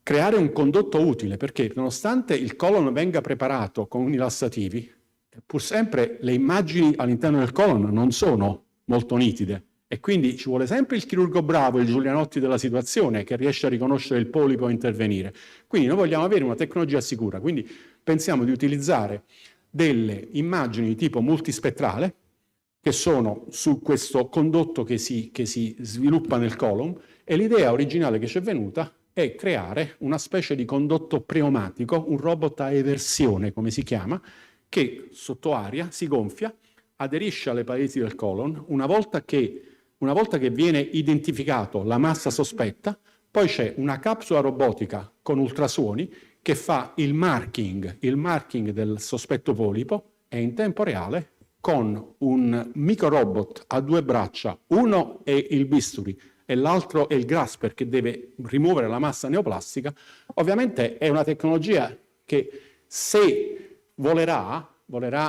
S1: creare un condotto utile, perché nonostante il colon venga preparato con i lassativi, pur sempre le immagini all'interno del colon non sono molto nitide e quindi ci vuole sempre il chirurgo bravo, il Giulianotti della situazione, che riesce a riconoscere il polipo e intervenire. Quindi noi vogliamo avere una tecnologia sicura, quindi pensiamo di utilizzare delle immagini di tipo multispettrale che sono su questo condotto che si sviluppa nel colon, e l'idea originale che ci è venuta è creare una specie di condotto pneumatico, un robot a eversione, come si chiama, che sotto aria si gonfia, aderisce alle pareti del colon. Una volta che viene identificato la massa sospetta, poi c'è una capsula robotica con ultrasuoni che fa il marking del sospetto polipo, e in tempo reale, con un microrobot a 2 braccia, uno è il bisturi e l'altro è il grasper che deve rimuovere la massa neoplastica. Ovviamente è una tecnologia che, se volerà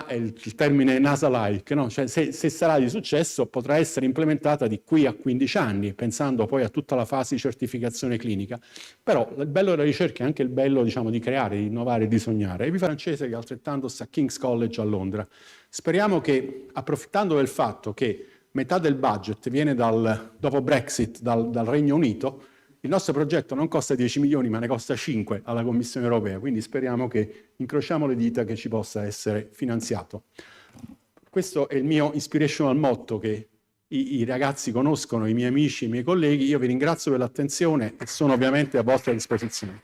S1: è il termine NASA-like, no? Cioè, se sarà di successo, potrà essere implementata di qui a 15 anni, pensando poi a tutta la fase di certificazione clinica. Però il bello della ricerca è anche il bello, diciamo, di creare, di innovare, di sognare. E vi francese che altrettanto sta a King's College a Londra. Speriamo che, approfittando del fatto che metà del budget viene dopo Brexit dal Regno Unito, il nostro progetto non costa 10 milioni, ma ne costa 5 alla Commissione europea, quindi speriamo che incrociamo le dita che ci possa essere finanziato. Questo è il mio inspirational motto che i ragazzi conoscono, i miei amici, i miei colleghi. Io vi ringrazio per l'attenzione e sono ovviamente a vostra disposizione.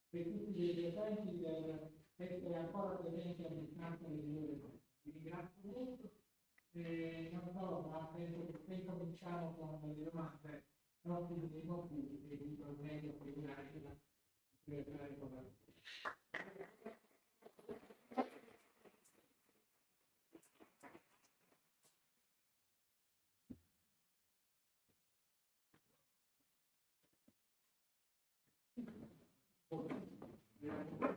S2: Per tutti gli utenti per essere ancora presenti all'interno delle loro cose. Vi ringrazio molto, non so, ma penso che cominciamo con le domande proprio dei motivi e vi propongo che